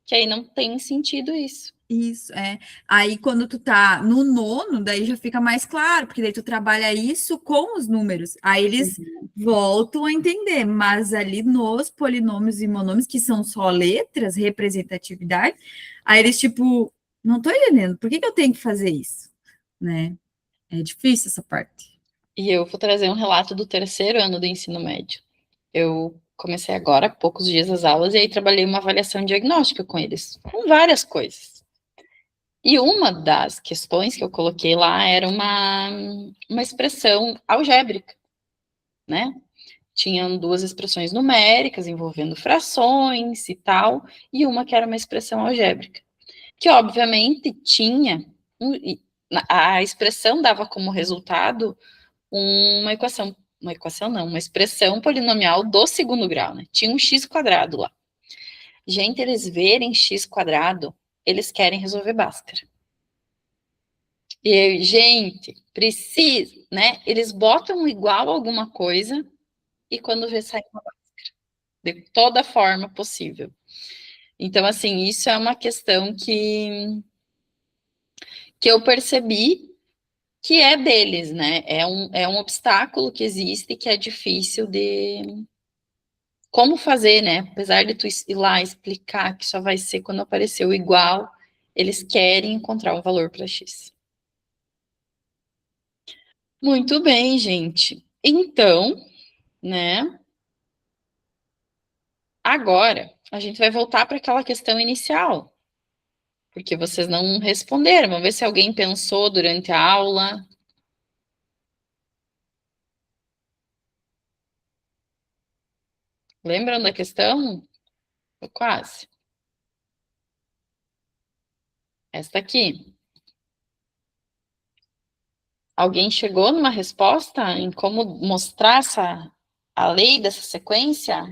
que aí não tem sentido isso. Isso, é. Aí, quando tu tá no nono, daí já fica mais claro, porque daí tu trabalha isso com os números. Aí eles voltam a entender, mas ali nos polinômios e monômios, que são só letras, representatividade, aí eles, tipo, não tô entendendo, por que que eu tenho que fazer isso? Né? É difícil essa parte. E eu vou trazer um relato do terceiro ano do ensino médio. Eu comecei agora, há poucos dias as aulas, e aí trabalhei uma avaliação diagnóstica com eles, com várias coisas. E uma das questões que eu coloquei lá era uma expressão algébrica, né? Tinham duas expressões numéricas envolvendo frações e tal, e uma que era uma expressão algébrica, que obviamente tinha a expressão dava como resultado uma equação não, uma expressão polinomial do segundo grau, né? Tinha um x quadrado lá. Gente, eles verem x quadrado, eles querem resolver Bhaskara. E eu, gente, precisa, né? Eles botam igual a alguma coisa e quando vê sai uma Bhaskara. De toda forma possível. Então, assim, isso é uma questão que eu percebi que é deles, né? É um obstáculo que existe que é difícil de como fazer, né? Apesar de tu ir lá explicar que só vai ser quando aparecer o igual, eles querem encontrar um valor para X. Muito bem, gente. Então, né? Agora a gente vai voltar para aquela questão inicial, porque vocês não responderam. Vamos ver se alguém pensou durante a aula. Lembram da questão? Quase. Esta aqui. Alguém chegou numa resposta em como mostrar a lei dessa sequência?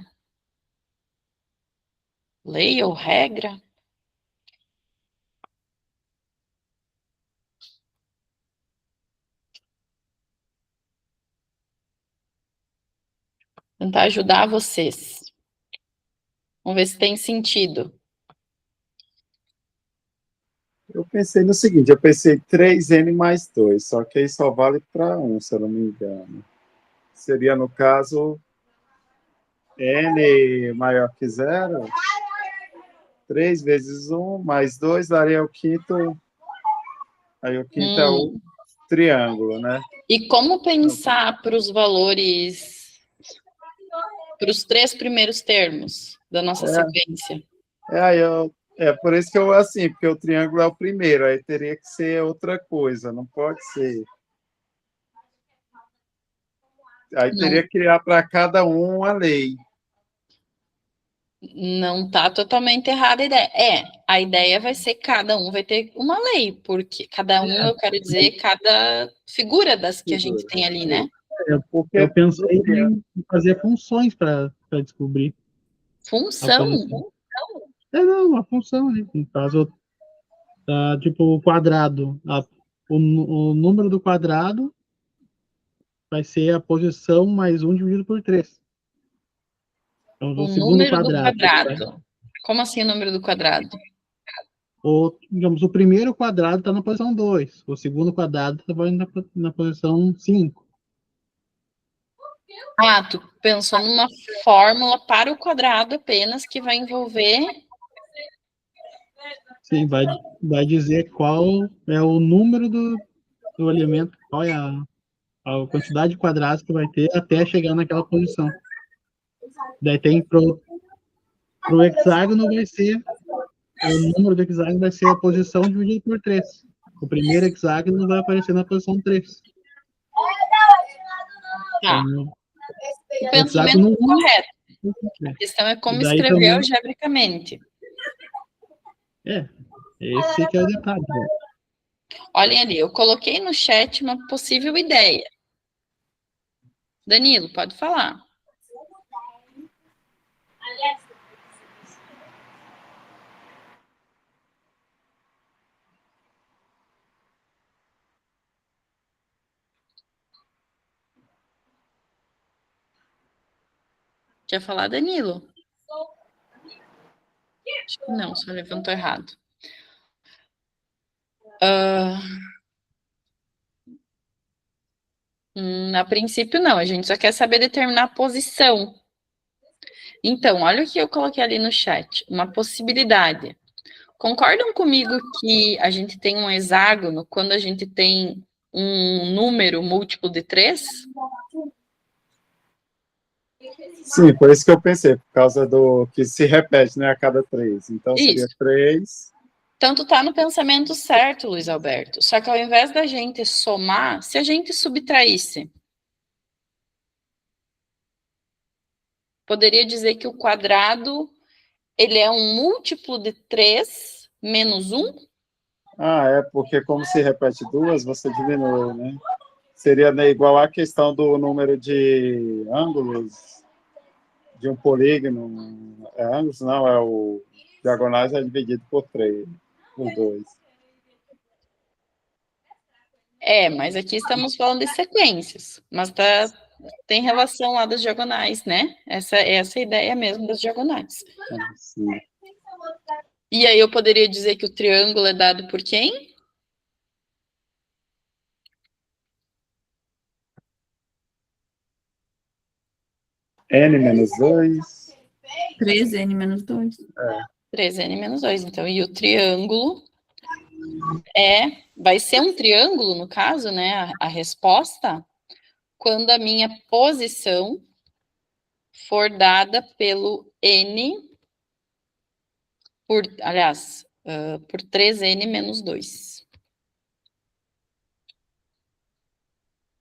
Lei ou regra? Tentar ajudar vocês. Vamos ver se tem sentido. Eu pensei no seguinte, eu pensei 3n mais 2, só que aí só vale para 1, se eu não me engano. Seria, no caso, n maior que 0, 3 vezes 1 mais 2 daria o quinto. Aí o quinto é o triângulo, né? E como pensar para os valores, para os 3 primeiros termos da nossa sequência? É por isso que eu, assim, porque o triângulo é o primeiro, aí teria que ser outra coisa, não pode ser. Aí teria que criar para cada um uma lei. Não está totalmente errada a ideia. A ideia vai ser cada um vai ter uma lei, porque cada um, eu quero dizer, cada figura das que a gente tem ali, né? Eu pensei em fazer funções para descobrir. Função? Não, uma função, né? No caso, tipo, o quadrado. O número do quadrado vai ser a posição mais 1 dividido por 3. Então, O o segundo número do quadrado. quadrado. Como assim o número do quadrado? Digamos, o primeiro quadrado está na posição 2. O segundo quadrado está na posição 5. Ah, tu pensou numa fórmula para o quadrado apenas que vai envolver. Sim, vai dizer qual é o número do elemento, qual é a quantidade de quadrados que vai ter até chegar naquela posição. Daí tem pro hexágono vai ser, o número do hexágono vai ser a posição dividido por 3. O primeiro hexágono vai aparecer na posição 3. Tá. Então, O pensamento hexágono 1, correto. A questão é como escrever também, algebricamente. Esse que é o detalhe. Né? Olhem ali, eu coloquei no chat uma possível ideia. Danilo, pode falar. Quer falar, Danilo? Acho que não, só levantou errado. A princípio, não. A gente só quer saber determinar a posição. Então, olha o que eu coloquei ali no chat. Uma possibilidade. Concordam comigo que a gente tem um hexágono quando a gente tem um número múltiplo de 3? Sim, por isso que eu pensei, por causa do que se repete, né, a cada 3. Então, seria Isso. 3. Tanto tá no pensamento certo, Luiz Alberto. Só que ao invés da gente somar, se a gente subtraísse, poderia dizer que o quadrado ele é um múltiplo de 3 menos 1? É porque como se repete 2, você diminui, né? Seria, né, igual a questão do número de ângulos de um polígono. Ângulos não, o diagonais é dividido por 3, por 2. Mas aqui estamos falando de sequências, mas tem relação lá das diagonais, né? Essa é a ideia mesmo das diagonais. Sim. E aí eu poderia dizer que o triângulo é dado por quem? N menos 2. 3n menos 2. 3n menos 2. Então, e o triângulo vai ser um triângulo, no caso, né? A resposta, quando a minha posição for dada pelo n, por 3n menos 2.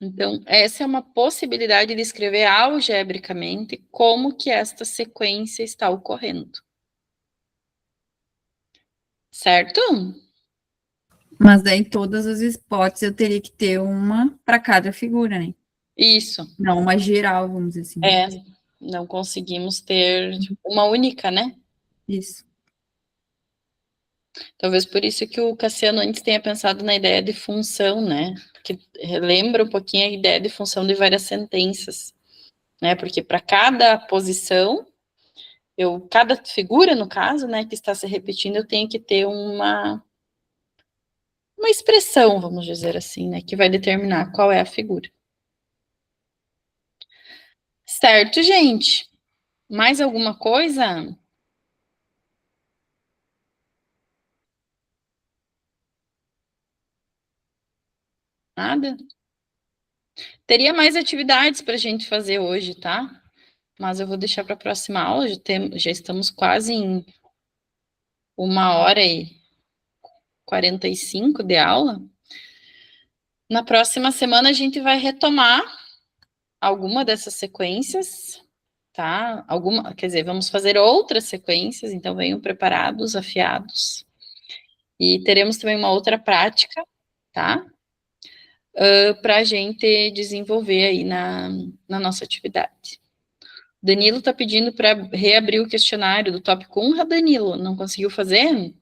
Então, essa é uma possibilidade de escrever algebricamente como que esta sequência está ocorrendo. Certo? Mas daí, todas as hipóteses, eu teria que ter uma para cada figura, né? Isso. Não uma geral, vamos dizer assim. Não conseguimos ter uma única, né? Isso. Talvez por isso que o Cassiano antes tenha pensado na ideia de função, né? Que relembra um pouquinho a ideia de função de várias sentenças, né? Porque para cada posição, cada figura, no caso, né, que está se repetindo, eu tenho que ter uma expressão, vamos dizer assim, né, que vai determinar qual é a figura. Certo, gente? Mais alguma coisa? Nada? Teria mais atividades para a gente fazer hoje, tá? Mas eu vou deixar para a próxima aula, já estamos quase em 1h45 de aula. Na próxima semana a gente vai retomar alguma dessas sequências, tá? Quer dizer, vamos fazer outras sequências, então venham preparados, afiados. E teremos também uma outra prática, tá? Para a gente desenvolver aí na nossa atividade. Danilo está pedindo para reabrir o questionário do tópico 1. Danilo, não conseguiu fazer?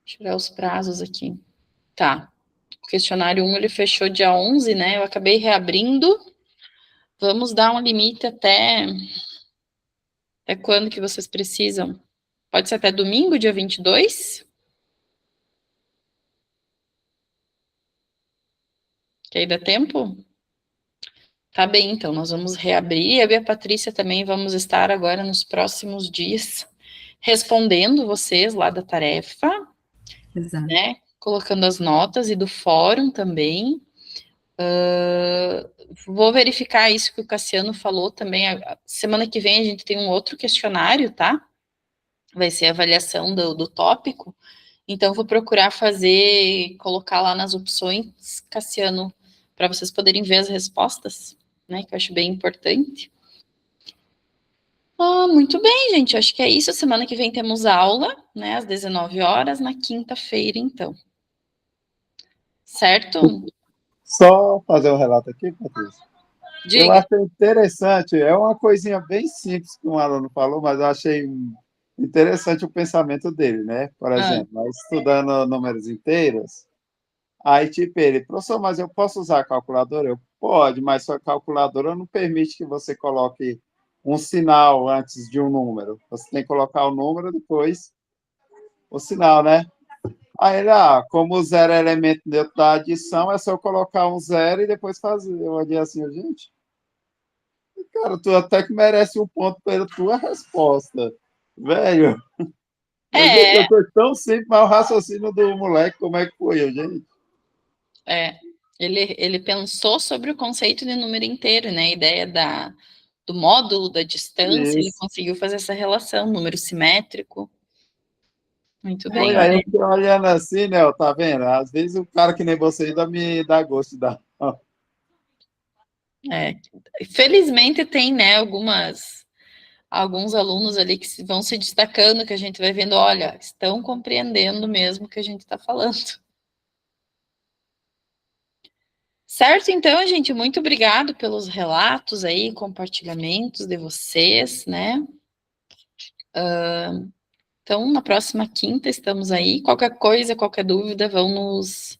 Deixa eu ver os prazos aqui. Tá. O questionário 1 ele fechou dia 11, né? Eu acabei reabrindo. Vamos dar um limite até quando que vocês precisam? Pode ser até domingo, dia 22? Que aí dá tempo? Tá bem, então, nós vamos reabrir. Eu e a Patrícia também vamos estar agora nos próximos dias respondendo vocês lá da tarefa. Exato. Né? Colocando as notas e do fórum também. Vou verificar isso que o Cassiano falou também. Semana que vem a gente tem um outro questionário, tá? Vai ser a avaliação do tópico. Então, vou procurar colocar lá nas opções, Cassiano, para vocês poderem ver as respostas, né? Que eu acho bem importante. Muito bem, gente. Acho que é isso. Semana que vem temos aula, né? Às 19 horas, na quinta-feira, então. Certo? Só fazer um relato aqui, Patrícia. Diga. Eu achei interessante, é uma coisinha bem simples que um aluno falou, mas eu achei interessante o pensamento dele, né? Por exemplo, nós estudando números inteiros, aí tipo ele, professor, mas eu posso usar a calculadora? Eu, pode, mas sua calculadora não permite que você coloque um sinal antes de um número. Você tem que colocar o número depois o sinal, né? Aí ele, como o zero é elemento neutro da adição, é só eu colocar um zero e depois fazer. Eu olhei assim, gente, cara, tu até que merece um ponto pela tua resposta. Velho, É, eu tô tão simples, mas o raciocínio do moleque, como é que foi, gente? ele pensou sobre o conceito de número inteiro, né? A ideia do módulo da distância, ele Isso. conseguiu fazer essa relação, número simétrico. Muito bem, Foi, aí olha. eu fiquei olhando assim, né, tá vendo? Às vezes o cara que nem você ainda me dá gosto de dar. Felizmente tem, né, alguns alunos ali que vão se destacando, que a gente vai vendo, olha, estão compreendendo mesmo o que a gente está falando. Certo, então, gente, muito obrigado pelos relatos aí, compartilhamentos de vocês, né? Então, na próxima quinta estamos aí. Qualquer coisa, qualquer dúvida, vão nos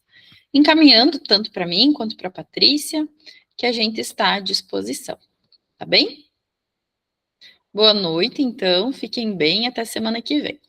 encaminhando, tanto para mim quanto para a Patrícia, que a gente está à disposição, tá bem? Boa noite, então, fiquem bem, até semana que vem.